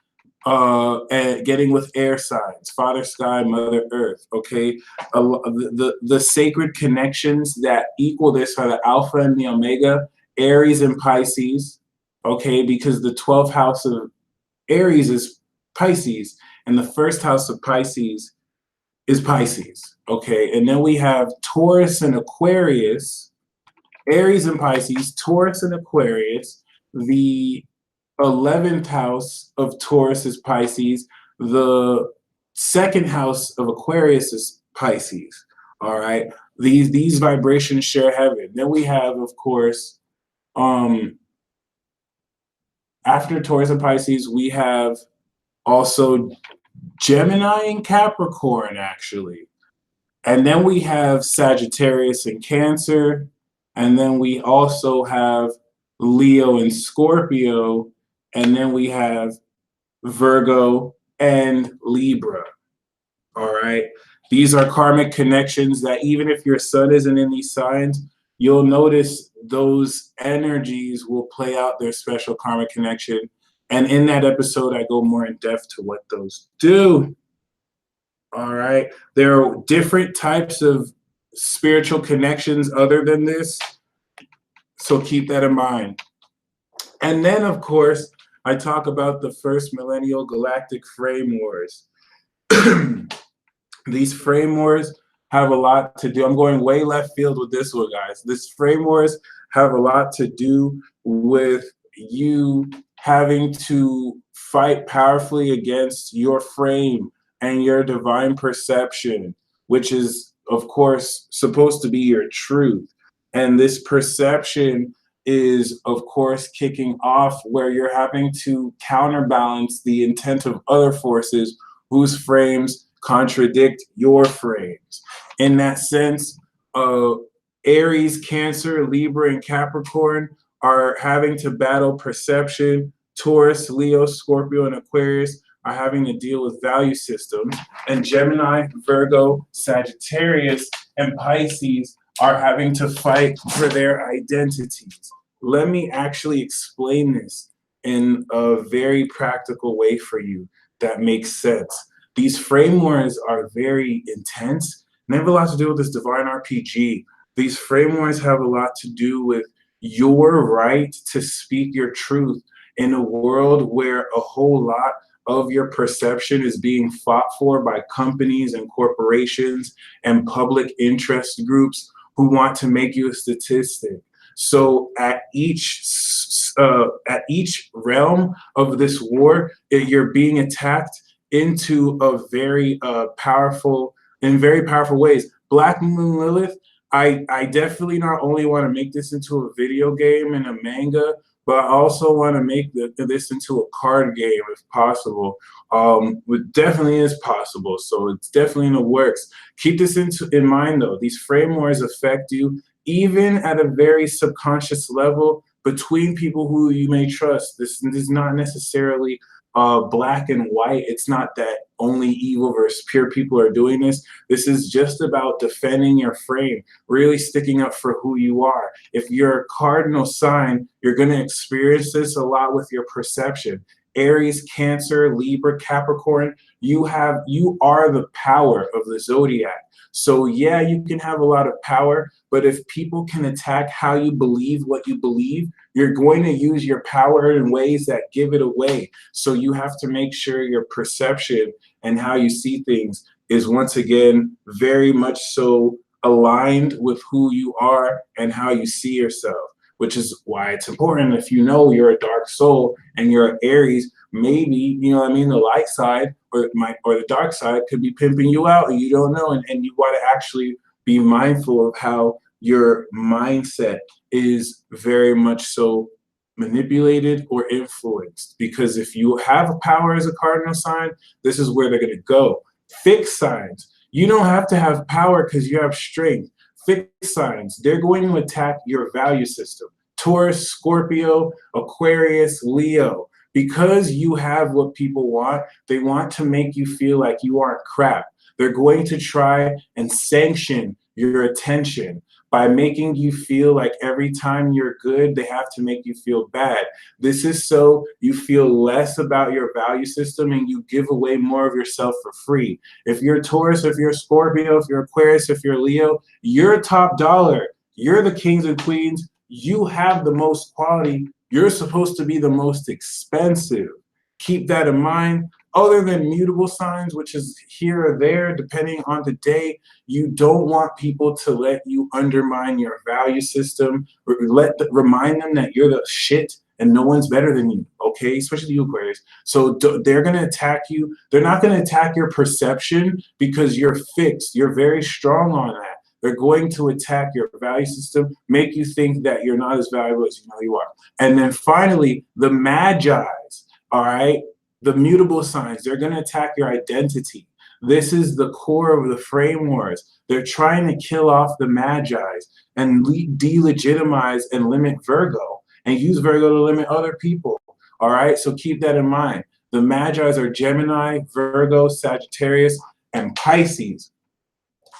and getting with air signs, Father Sky, Mother Earth. Okay, the sacred connections that equal this are the Alpha and the Omega, Aries and Pisces. Okay, because the 12th house of Aries is Pisces, and the first house of Pisces is Pisces. Okay, and then we have Taurus and Aquarius. Aries and Pisces, Taurus and Aquarius. The 11th house of Taurus is Pisces. The second house of Aquarius is Pisces. All right. These vibrations share heaven. Then we have, of course, after Taurus and Pisces, we have Also Gemini and Capricorn, actually. And then we have Sagittarius and Cancer. And then we also have Leo and Scorpio. And then we have Virgo and Libra. All right. These are karmic connections that even if your sun isn't in these signs, you'll notice those energies will play out their special karmic connection. And in that episode, I go more in depth to what those do. All right. There are different types of spiritual connections other than this. So keep that in mind. And then, of course, I talk about the first millennial galactic frame wars. These frame wars have a lot to do. I'm going way left field with this one, guys. These frame wars have a lot to do with you having to fight powerfully against your frame and your divine perception, which is, of course, supposed to be your truth. And this perception is, of course, kicking off where you're having to counterbalance the intent of other forces whose frames contradict your frames. In that sense, Aries, Cancer, Libra, and Capricorn are having to battle perception. Taurus, Leo, Scorpio, and Aquarius are having to deal with value systems. And Gemini, Virgo, Sagittarius, and Pisces are having to fight for their identities. Let me actually explain this in a very practical way for you that makes sense. These frame wars are very intense and they have a lot to do with this divine RPG. These frame wars have a lot to do with your right to speak your truth in a world where a whole lot of your perception is being fought for by companies and corporations and public interest groups who want to make you a statistic. So at each realm of this war, you're being attacked into a very very powerful ways. Black Moon Lilith, I definitely not only want to make this into a video game and a manga, but I also want to make this into a card game if possible. It definitely is possible, so it's definitely in the works. Keep this in mind, though. These frame wars affect you even at a very subconscious level between people who you may trust. This is not necessarily black and white. It's not that only evil versus pure people are doing this. This is just about defending your frame, really sticking up for who you are. If you're a cardinal sign, you're going to experience this a lot with your perception. Aries, Cancer, Libra, Capricorn, you are the power of the Zodiac. So yeah, you can have a lot of power, but if people can attack how you believe what you believe, you're going to use your power in ways that give it away. So you have to make sure your perception and how you see things is once again very much so aligned with who you are and how you see yourself, which is why it's important. If you know you're a dark soul and you're an Aries, maybe, you know what I mean, the light side or the dark side could be pimping you out and you don't know. And you want to actually be mindful of how your mindset is very much so manipulated or influenced. Because if you have a power as a cardinal sign, this is where they're going to go. Fixed signs, you don't have to have power because you have strength. Fixed signs, they're going to attack your value system. Taurus, Scorpio, Aquarius, Leo. Because you have what people want, they want to make you feel like you aren't crap. They're going to try and sanction your attention by making you feel like every time you're good, they have to make you feel bad. This is so you feel less about your value system and you give away more of yourself for free. If you're Taurus, if you're Scorpio, if you're Aquarius, if you're Leo, you're top dollar. You're the kings and queens. You have the most quality. You're supposed to be the most expensive. Keep that in mind. Other than mutable signs, which is here or there, depending on the day, you don't want people to let you undermine your value system. Remind them that you're the shit and no one's better than you, okay? Especially you, Aquarius. So they're going to attack you. They're not going to attack your perception because you're fixed. You're very strong on that. They're going to attack your value system, make you think that you're not as valuable as you know you are. And then finally, the Magi's, all right? The mutable signs, they're going to attack your identity. This is the core of the frame wars. They're trying to kill off the Magi's and delegitimize and limit Virgo and use Virgo to limit other people. All right, so keep that in mind. The Magi's are Gemini, Virgo, Sagittarius, and Pisces.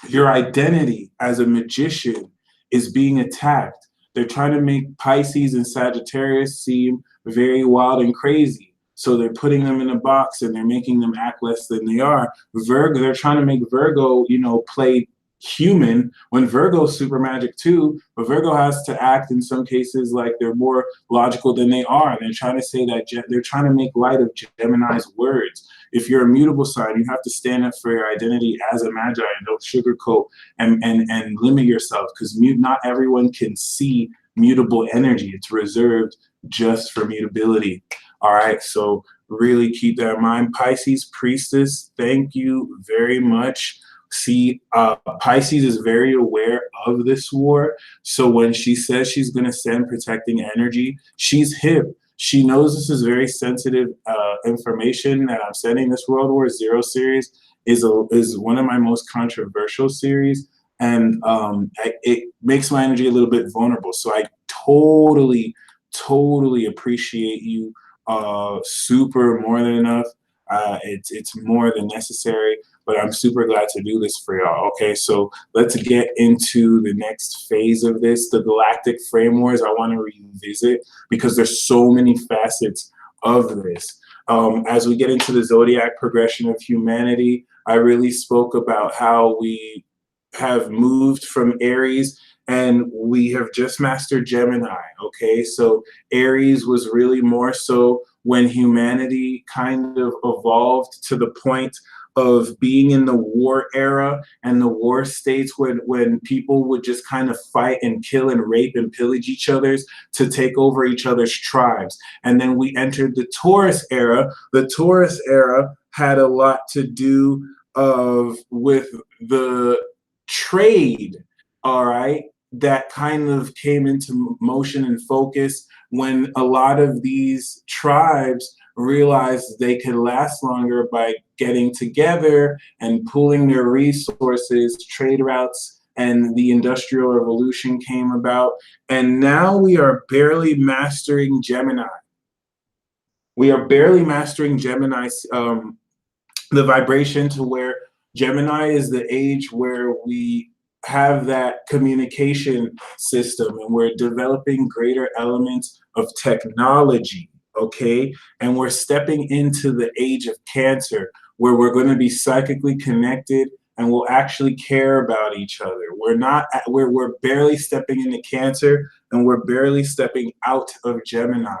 Your identity as a magician is being attacked. They're trying to make Pisces and Sagittarius seem very wild and crazy. So they're putting them in a box and they're making them act less than they are. Virgo, they're trying to make Virgo, play human when Virgo's super magic too, but Virgo has to act in some cases like they're more logical than they are. And they're trying to say that they're trying to make light of Gemini's words. If you're a mutable sign, you have to stand up for your identity as a Magi and don't sugarcoat and limit yourself, because not everyone can see mutable energy. It's reserved just for mutability. All right, so really keep that in mind. Pisces priestess, thank you very much. See, Pisces is very aware of this war. So when she says she's going to send protecting energy, she's hip. She knows this is very sensitive information that I'm sending. This World War Zero series is one of my most controversial series, and it makes my energy a little bit vulnerable. So I totally appreciate you super more than enough. It's more than necessary, but I'm super glad to do this for y'all. Okay, so let's get into the next phase of this, the galactic frame wars. I want to revisit because there's so many facets of this. As we get into the zodiac progression of humanity, I really spoke about how we have moved from Aries and we have just mastered Gemini. Okay, so Aries was really more so when humanity kind of evolved to the point of being in the war era and the war states when people would just kind of fight and kill and rape and pillage each other's to take over each other's tribes. And then we entered the Taurus era. The Taurus era had a lot to do with the trade, all right, that kind of came into motion and focus when a lot of these tribes realized they could last longer by getting together and pooling their resources, trade routes, and the Industrial Revolution came about. And now we are barely mastering Gemini. We are barely mastering Gemini, the vibration to where Gemini is the age where we have that communication system and we're developing greater elements of technology, okay? And we're stepping into the age of Cancer where we're going to be psychically connected and we'll actually care about each other. We're barely stepping into Cancer and we're barely stepping out of Gemini.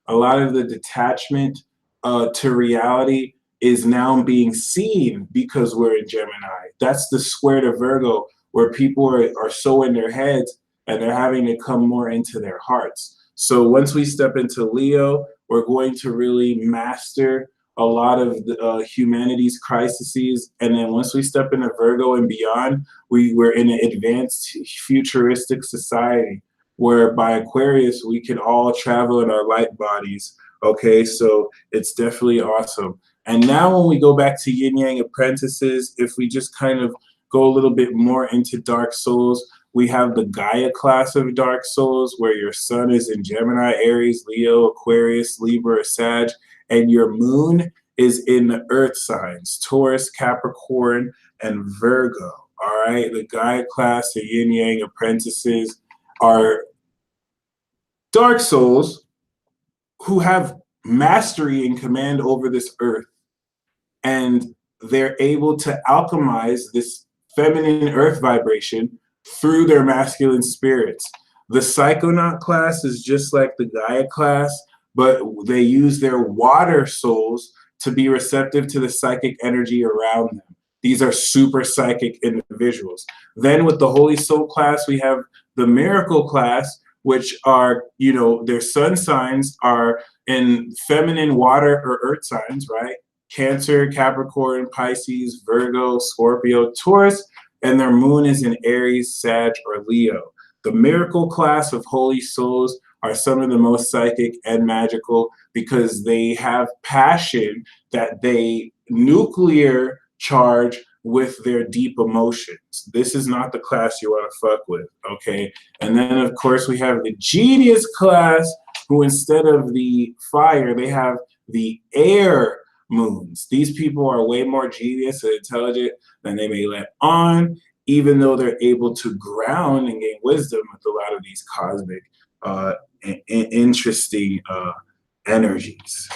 A lot of the detachment to reality is now being seen because we're in Gemini. That's the square to Virgo, where people are so in their heads and they're having to come more into their hearts. So once we step into Leo, we're going to really master a lot of the, humanity's crises. And then once we step into Virgo and beyond, we're in an advanced futuristic society where by Aquarius, we can all travel in our light bodies. Okay, so it's definitely awesome. And now when we go back to Yin-yang apprentices, if we just kind of go a little bit more into dark souls, we have the Gaia class of dark souls where your sun is in Gemini, Aries, Leo, Aquarius, Libra, or Sag, and your moon is in the earth signs, Taurus, Capricorn, and Virgo. All right, the Gaia class of Yin-yang apprentices are dark souls who have mastery and command over this earth. And they're able to alchemize this feminine earth vibration through their masculine spirits. The Psychonaut class is just like the Gaia class, but they use their water souls to be receptive to the psychic energy around them. These are super psychic individuals. Then with the Holy Soul class, we have the Miracle class, which are, their sun signs are in feminine water or earth signs, right? Cancer, Capricorn, Pisces, Virgo, Scorpio, Taurus, and their moon is in Aries, Sag, or Leo. The Miracle class of Holy Souls are some of the most psychic and magical because they have passion that they nuclear charge with their deep emotions. This is not the class you want to fuck with, okay? And then, of course, we have the genius class, who instead of the fire, they have the air moons. These people are way more genius and intelligent than they may let on, even though they're able to ground and gain wisdom with a lot of these cosmic, interesting energies.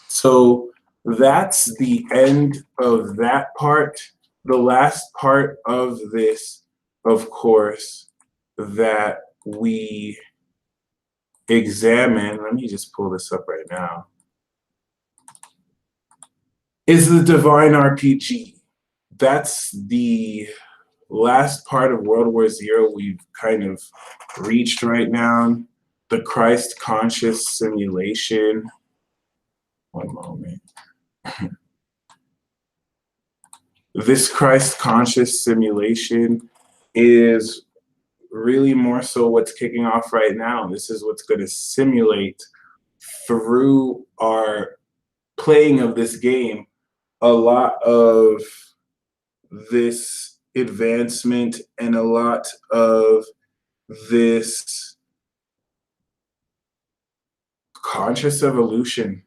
So that's the end of that part. The last part of this, of course, that we examine, let me just pull this up right now, is the Divine RPG. That's the last part of World War Zero we've kind of reached right now. The Christ conscious simulation. One moment. This Christ conscious simulation is really more so what's kicking off right now. This is what's going to simulate through our playing of this game a lot of this advancement and a lot of this conscious evolution.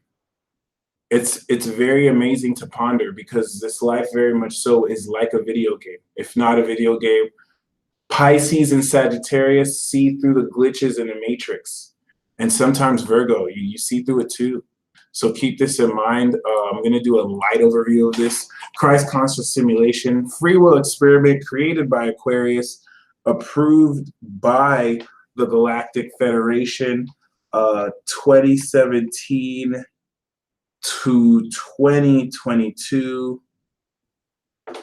It's very amazing to ponder because this life very much so is like a video game. If not a video game, Pisces and Sagittarius see through the glitches in the matrix. And sometimes Virgo, you see through it too. So keep this in mind. I'm going to do a light overview of this. Christ conscious simulation, free will experiment created by Aquarius, approved by the Galactic Federation, 2017 to 2022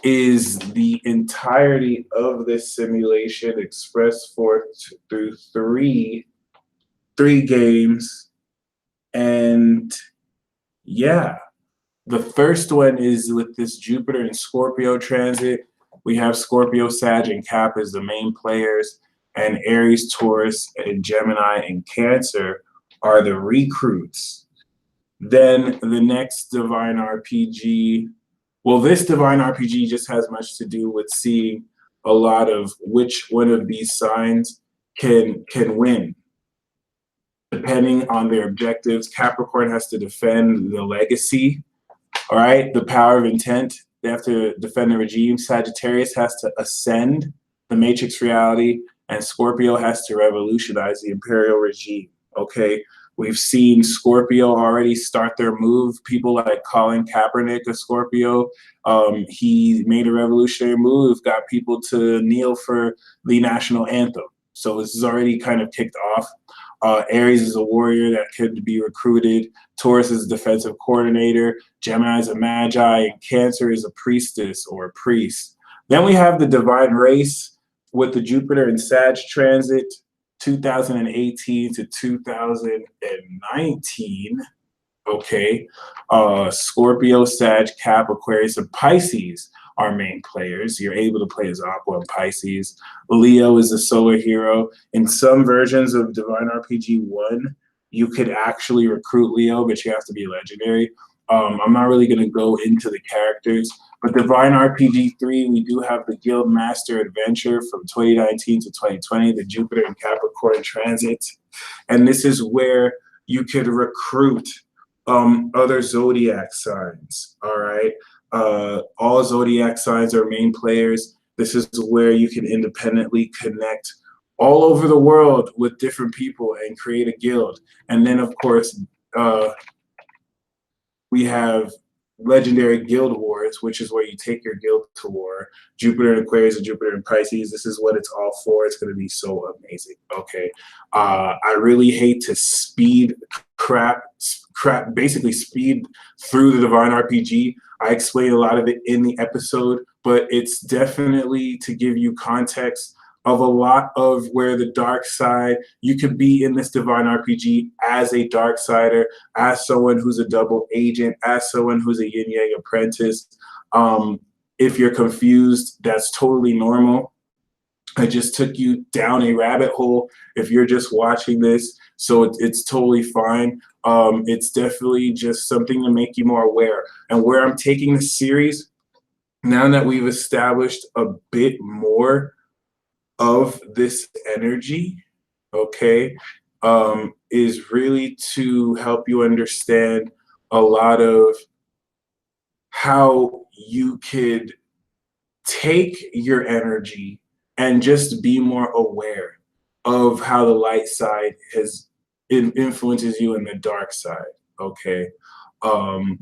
is the entirety of this simulation expressed forth through three games. And yeah, the first one is with this Jupiter and Scorpio transit. We have Scorpio, Sag, and Cap as the main players, and Aries, Taurus, and Gemini and Cancer are the recruits. Then the next Divine RPG, well, this Divine RPG just has much to do with seeing a lot of which one of these signs can win, depending on their objectives. Capricorn has to defend the legacy, all right, the power of intent. They have to defend the regime. Sagittarius has to ascend the matrix reality, and Scorpio has to revolutionize the imperial regime, okay? We've seen Scorpio already start their move. People like Colin Kaepernick, a Scorpio, he made a revolutionary move, got people to kneel for the national anthem. So this is already kind of kicked off. Aries is a warrior that could be recruited. Taurus is a defensive coordinator. Gemini is a magi, and Cancer is a priestess or a priest. Then we have the divine race with the Jupiter and Sag transit, 2018 to 2019. Okay, Scorpio, Sag, Cap, Aquarius, and Pisces are main players. You're able to play as Aqua and Pisces. Leo is a solar hero. In some versions of Divine RPG 1, you could actually recruit Leo, but you have to be legendary. I'm not really going to go into the characters, but Divine RPG 3, we do have the Guild Master Adventure from 2019 to 2020, the Jupiter and Capricorn transit. And this is where you could recruit other Zodiac signs, all right? All Zodiac signs are main players. This is where you can independently connect all over the world with different people and create a guild. And then, of course, we have legendary guild wars, which is where you take your guild to war. Jupiter and Aquarius and Jupiter and Pisces, this is what it's all for. It's going to be so amazing, okay? I really hate to basically speed through the Divine RPG. I explain a lot of it in the episode, but it's definitely to give you context of a lot of where the dark side, you could be in this Divine RPG as a dark sider, as someone who's a double agent, as someone who's a yin-yang apprentice. If you're confused, that's totally normal. I just took you down a rabbit hole if you're just watching this, so it's totally fine. It's definitely just something to make you more aware. And where I'm taking the series, now that we've established a bit more of this energy, okay, is really to help you understand a lot of how you could take your energy and just be more aware of how the light side has influences you in the dark side. Okay. Um,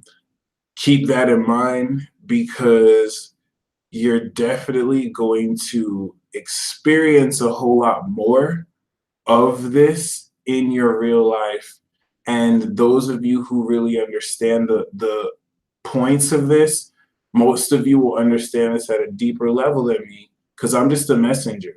Keep that in mind because you're definitely going to experience a whole lot more of this in your real life. And those of you who really understand the points of this, most of you will understand this at a deeper level than me because I'm just a messenger.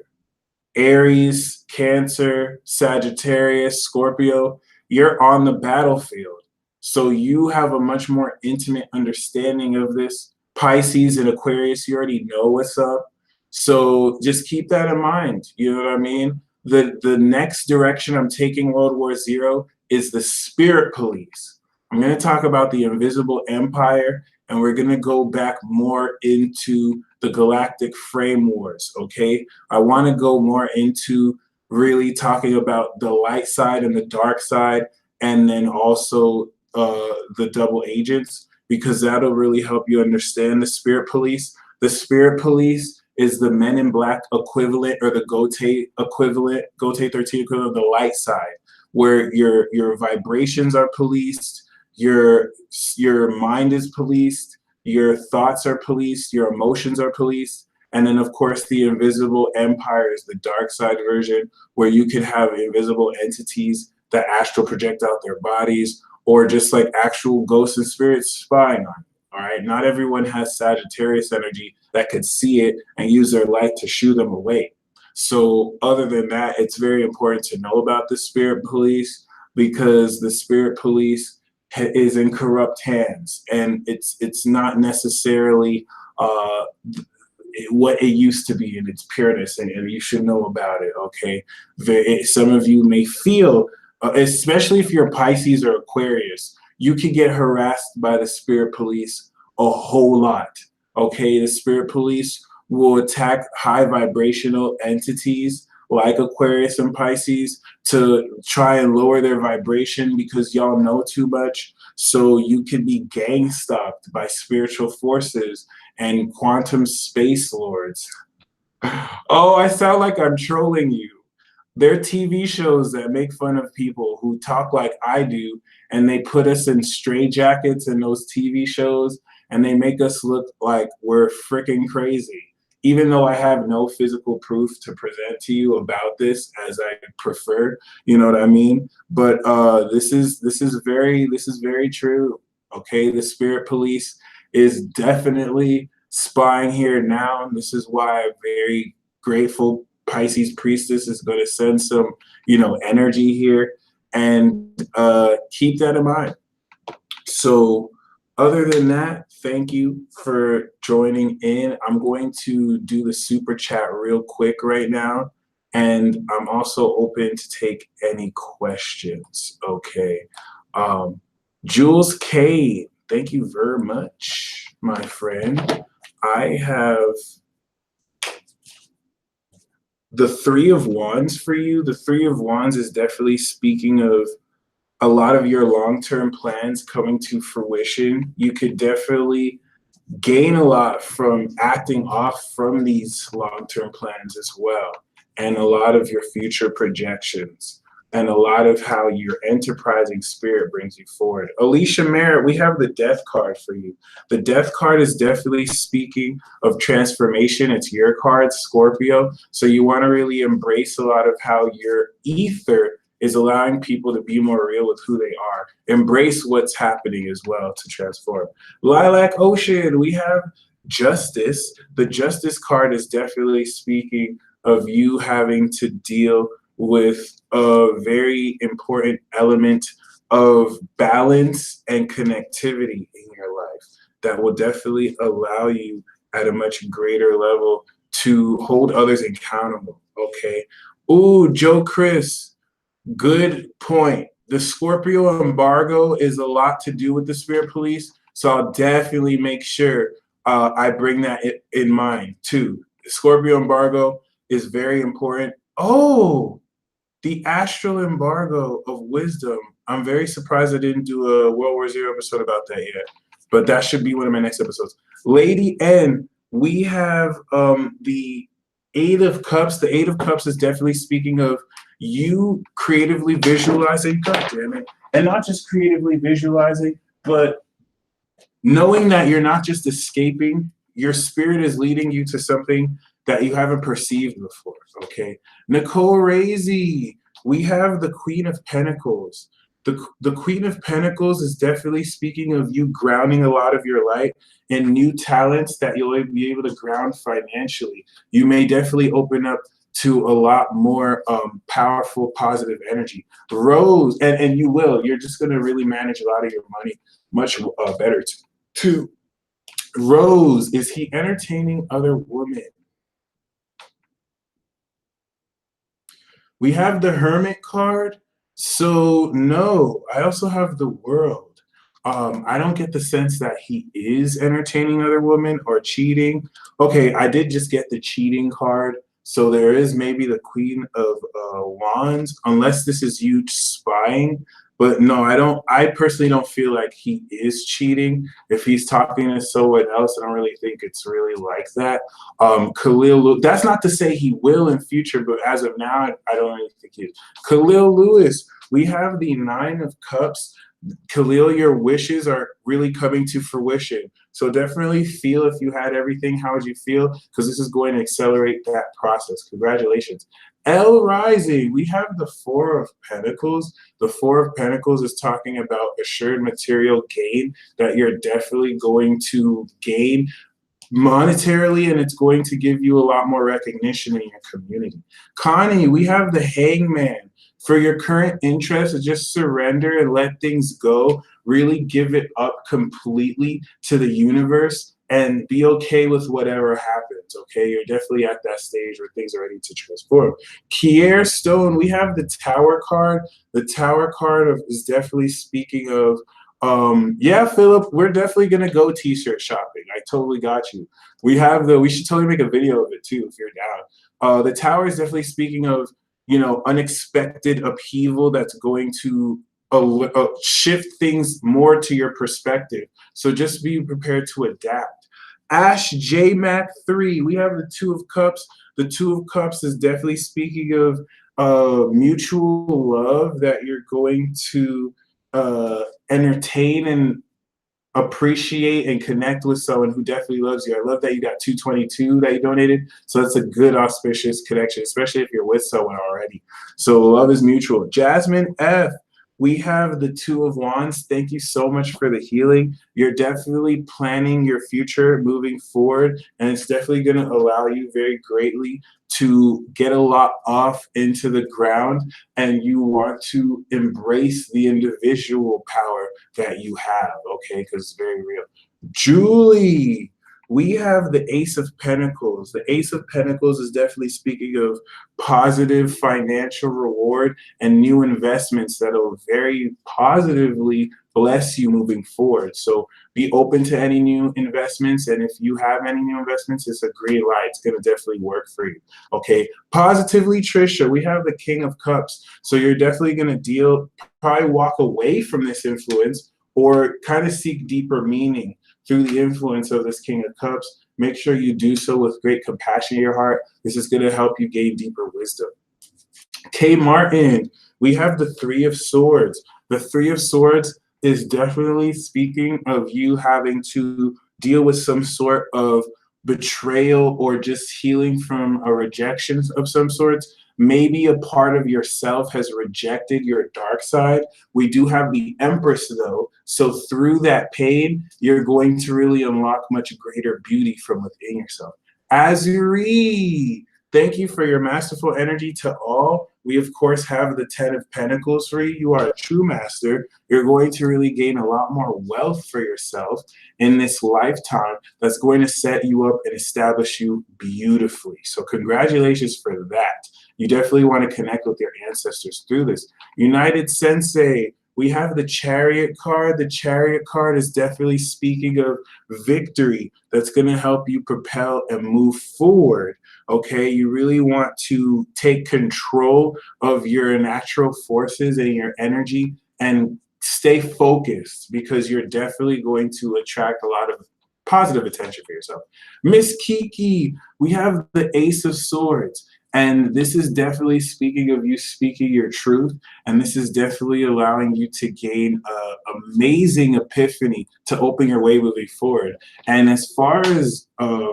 Aries, Cancer, Sagittarius, Scorpio, you're on the battlefield. So you have a much more intimate understanding of this. Pisces and Aquarius, you already know what's up. So just keep that in mind. You know what I mean? The next direction I'm taking World War Zero is the spirit police. I'm going to talk about the invisible empire, and we're going to go back more into the galactic frame wars, okay? I want to go more into really talking about the light side and the dark side, and then also the double agents, because that'll really help you understand the spirit police. The spirit police is the Men in Black equivalent, or the Gote equivalent, Gote 13 equivalent of the light side, where your vibrations are policed, your mind is policed, your thoughts are policed, your emotions are policed. And then, of course, the invisible empire is the dark side version, where you can have invisible entities that astral project out their bodies, or just like actual ghosts and spirits spying on you. All right. Not everyone has Sagittarius energy that could see it and use their light to shoo them away. So, other than that, it's very important to know about the spirit police, because the spirit police is in corrupt hands, and it's not necessarily what it used to be in its pureness, and you should know about it. Okay, some of you may feel, especially if you're Pisces or Aquarius, you could get harassed by the spirit police a whole lot. Okay, the spirit police will attack high vibrational entities like Aquarius and Pisces to try and lower their vibration because y'all know too much. So you can be gang stalked by spiritual forces and quantum space lords. Oh, I sound like I'm trolling you. There are TV shows that make fun of people who talk like I do, and they put us in straitjackets in those TV shows, and they make us look like we're freaking crazy. Even though I have no physical proof to present to you about this, as I prefer, you know what I mean? But this is very true. Okay, the spirit police is definitely spying here now. This is why I'm very grateful Pisces priestess is going to send some, energy here, and keep that in mind. So, other than that, thank you for joining in. I'm going to do the super chat real quick right now, and I'm also open to take any questions. Okay. Jules K, thank you very much, my friend. I have the Three of Wands for you. The Three of Wands is definitely speaking of a lot of your long-term plans coming to fruition. You could definitely gain a lot from acting off from these long-term plans as well, and a lot of your future projections, and a lot of how your enterprising spirit brings you forward. Alicia Merritt, we have the Death card for you. The Death card is definitely speaking of transformation. It's your card, Scorpio. So you want to really embrace a lot of how your ether is allowing people to be more real with who they are. Embrace what's happening as well to transform. Lilac Ocean, we have Justice. The Justice card is definitely speaking of you having to deal with a very important element of balance and connectivity in your life that will definitely allow you at a much greater level to hold others accountable. Okay. Ooh, Joe Chris, good point. The Scorpio embargo is a lot to do with the spirit police, so I'll definitely make sure I bring that in mind too. The Scorpio embargo is very important. Oh, the astral embargo of wisdom. I'm very surprised I didn't do a World War Z episode about that yet, but that should be one of my next episodes. Lady N, we have the Eight of Cups. The Eight of Cups is definitely speaking of you creatively visualizing, God damn it, and not just creatively visualizing, but knowing that you're not just escaping, your spirit is leading you to something that you haven't perceived before. Okay. Nicole Razy, we have the Queen of Pentacles. The Queen of Pentacles is definitely speaking of you grounding a lot of your light in new talents that you'll be able to ground financially. You may definitely open up to a lot more powerful, positive energy. Rose, and you will, you're just going to really manage a lot of your money much better too. Rose, is he entertaining other women? We have the Hermit card. So no, I also have the World. I don't get the sense that he is entertaining other women or cheating. Okay, I did just get the cheating card. So there is maybe the Queen of Wands, unless this is you spying. But no, I personally don't feel like he is cheating. If he's talking to someone else, I don't really think it's really like that. Khalil, that's not to say he will in future, but as of now, I don't really think he is. Khalil Lewis, we have the Nine of Cups. Khalil, your wishes are really coming to fruition. So definitely feel if you had everything, how would you feel? Because this is going to accelerate that process. Congratulations. L Rising, we have the Four of Pentacles. The Four of Pentacles is talking about assured material gain that you're definitely going to gain monetarily, and it's going to give you a lot more recognition in your community. Connie, we have the Hangman. For your current interest, just surrender and let things go. Really give it up completely to the universe and be okay with whatever happens, okay? You're definitely at that stage where things are ready to transform. Kier Stone, we have the Tower card. The Tower card is definitely speaking of yeah, Philip, we're definitely gonna go t-shirt shopping. I totally got you. We should totally make a video of it too if you're down. The Tower is definitely speaking of, you know, unexpected upheaval that's going to shift things more to your perspective. So just be prepared to adapt. Ash J Mac 3, we have the Two of Cups. The Two of Cups is definitely speaking of mutual love that you're going to entertain and appreciate and connect with someone who definitely loves you. I love that you got 222 that you donated. So that's a good auspicious connection, especially if you're with someone already. So love is mutual. Jasmine F, we have the Two of Wands. Thank you so much for the healing. You're definitely planning your future moving forward, and it's definitely going to allow you very greatly to get a lot off into the ground, and you want to embrace the individual power that you have, okay, because it's very real. Julie, we have the Ace of Pentacles. The Ace of Pentacles is definitely speaking of positive financial reward and new investments that will very positively bless you moving forward. So be open to any new investments, and if you have any new investments, it's a green light. It's going to definitely work for you. Okay, positively, Trisha, we have the King of Cups. So you're definitely going to probably walk away from this influence or kind of seek deeper meaning through the influence of this King of Cups. Make sure you do so with great compassion in your heart. This is going to help you gain deeper wisdom. K. Martin, we have the Three of Swords. The Three of Swords is definitely speaking of you having to deal with some sort of betrayal or just healing from a rejection of some sorts. Maybe a part of yourself has rejected your dark side. We do have the Empress though. So through that pain, you're going to really unlock much greater beauty from within yourself. Azuri, Thank you for your masterful energy to all. We, of course, have the 10 of Pentacles for you. You are a true master. You're going to really gain a lot more wealth for yourself in this lifetime that's going to set you up and establish you beautifully. So congratulations for that. You definitely want to connect with your ancestors through this. United Sensei, we have the Chariot card. The Chariot card is definitely speaking of victory that's going to help you propel and move forward. Okay, you really want to take control of your natural forces and your energy and stay focused, because you're definitely going to attract a lot of positive attention for yourself. Miss Kiki, we have the Ace of Swords. And this is definitely speaking of you speaking your truth. And this is definitely allowing you to gain an amazing epiphany to open your way moving forward. And as far as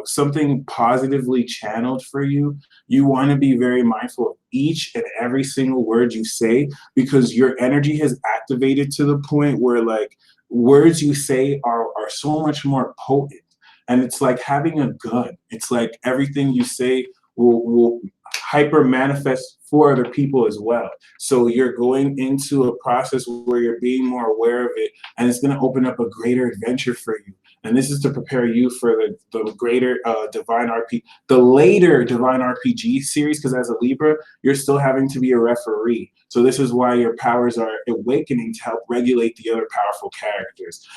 something positively channeled for you, you want to be very mindful of each and every single word you say, because your energy has activated to the point where like words you say are so much more potent. And it's like having a gun. It's like everything you say will hyper manifest for other people as well. So you're going into a process where you're being more aware of it, and it's going to open up a greater adventure for you. And this is to prepare you for the greater Divine RP, the later Divine RPG series, because as a Libra, you're still having to be a referee. So this is why your powers are awakening to help regulate the other powerful characters.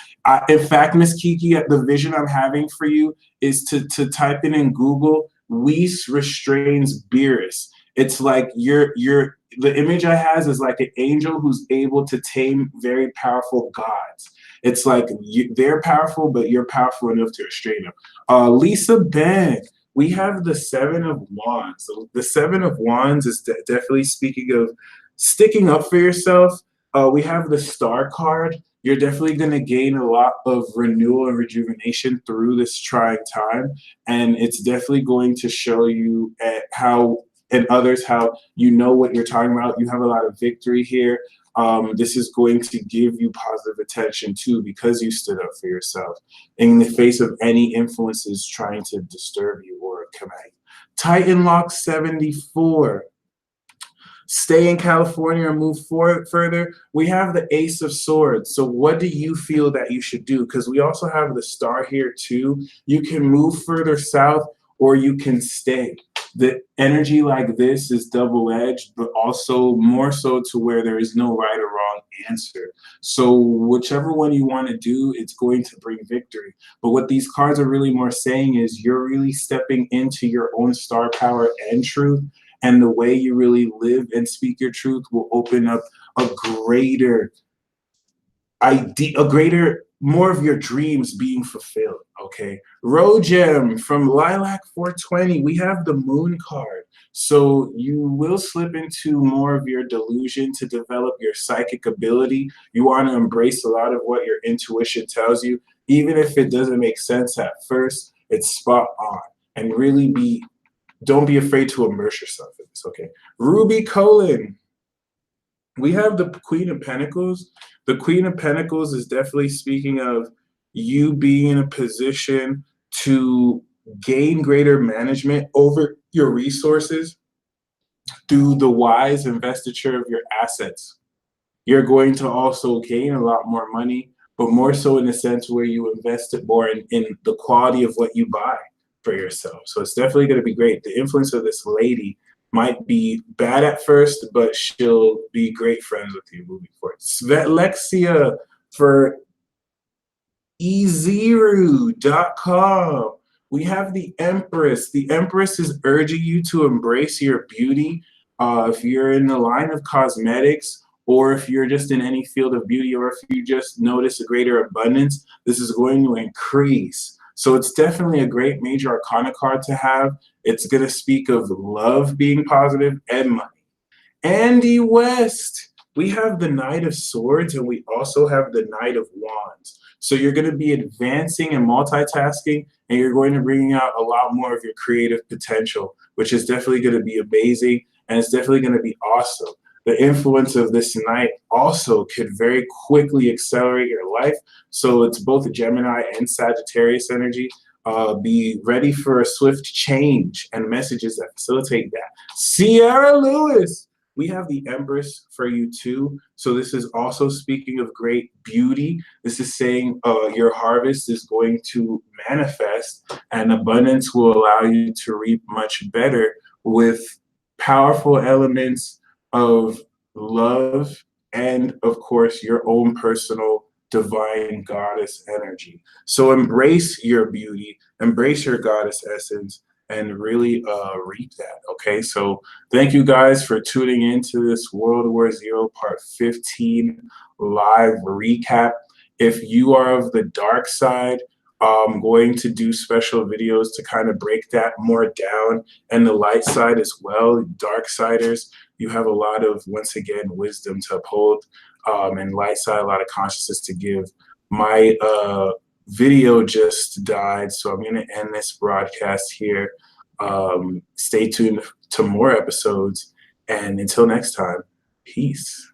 In fact, Miss Kiki, the vision I'm having for you is to type in Google Weiss restrains Beerus. It's like the image I has is like an angel who's able to tame very powerful gods. It's like they're powerful, but you're powerful enough to restrain them. Lisa Ben, we have the Seven of Wands. So the Seven of Wands is definitely speaking of sticking up for yourself. We have the Star card. You're definitely going to gain a lot of renewal and rejuvenation through this trying time. And it's definitely going to show you how you know what you're talking about. You have a lot of victory here. This is going to give you positive attention too, because you stood up for yourself in the face of any influences trying to disturb you or connect. Titan Lock 74. Stay in California or move forward further. We have the Ace of Swords. So what do you feel that you should do? Because we also have the Star here too. You can move further south or you can stay. The energy like this is double-edged, but also more so to where there is no right or wrong answer. So whichever one you want to do, it's going to bring victory. But what these cards are really more saying is you're really stepping into your own star power and truth. And the way you really live and speak your truth will open up a greater idea, more of your dreams being fulfilled, okay? Rogem from Lilac 420, we have the Moon card. So you will slip into more of your delusion to develop your psychic ability. You want to embrace a lot of what your intuition tells you, even if it doesn't make sense at first, it's spot on. And really don't be afraid to immerse yourself in this, okay? Ruby Cullen, we have the Queen of Pentacles. The Queen of Pentacles is definitely speaking of you being in a position to gain greater management over your resources through the wise investiture of your assets. You're going to also gain a lot more money, but more so in the sense where you invest it more in the quality of what you buy for yourself. So it's definitely going to be great. The influence of this lady might be bad at first, but she'll be great friends with you moving forward. Svetlexia for eZeru.com. We have the Empress. The Empress is urging you to embrace your beauty. If you're in the line of cosmetics, or if you're just in any field of beauty, or if you just notice a greater abundance, this is going to increase. So it's definitely a great major arcana card to have. It's going to speak of love being positive and money. Andy West, we have the Knight of Swords and we also have the Knight of Wands. So you're going to be advancing and multitasking, and you're going to bring out a lot more of your creative potential, which is definitely going to be amazing, and it's definitely going to be awesome. The influence of this Knight also could very quickly accelerate your life. So it's both a Gemini and Sagittarius energy. Be ready for a swift change and messages that facilitate that. Sierra Lewis, we have the Empress for you too. So this is also speaking of great beauty. This is saying your harvest is going to manifest and abundance will allow you to reap much better with powerful elements of love and, of course, your own personal divine goddess energy. So embrace your beauty, embrace your goddess essence, and really reap that. Okay, so thank you guys for tuning into this World War Zero Part 15 live recap. If you are of the dark side, I'm going to do special videos to kind of break that more down, and the light side as well. Dark siders, you have a lot of, once again, wisdom to uphold, and light side, a lot of consciousness to give. My video just died, so I'm going to end this broadcast here. Stay tuned to more episodes, and until next time, peace.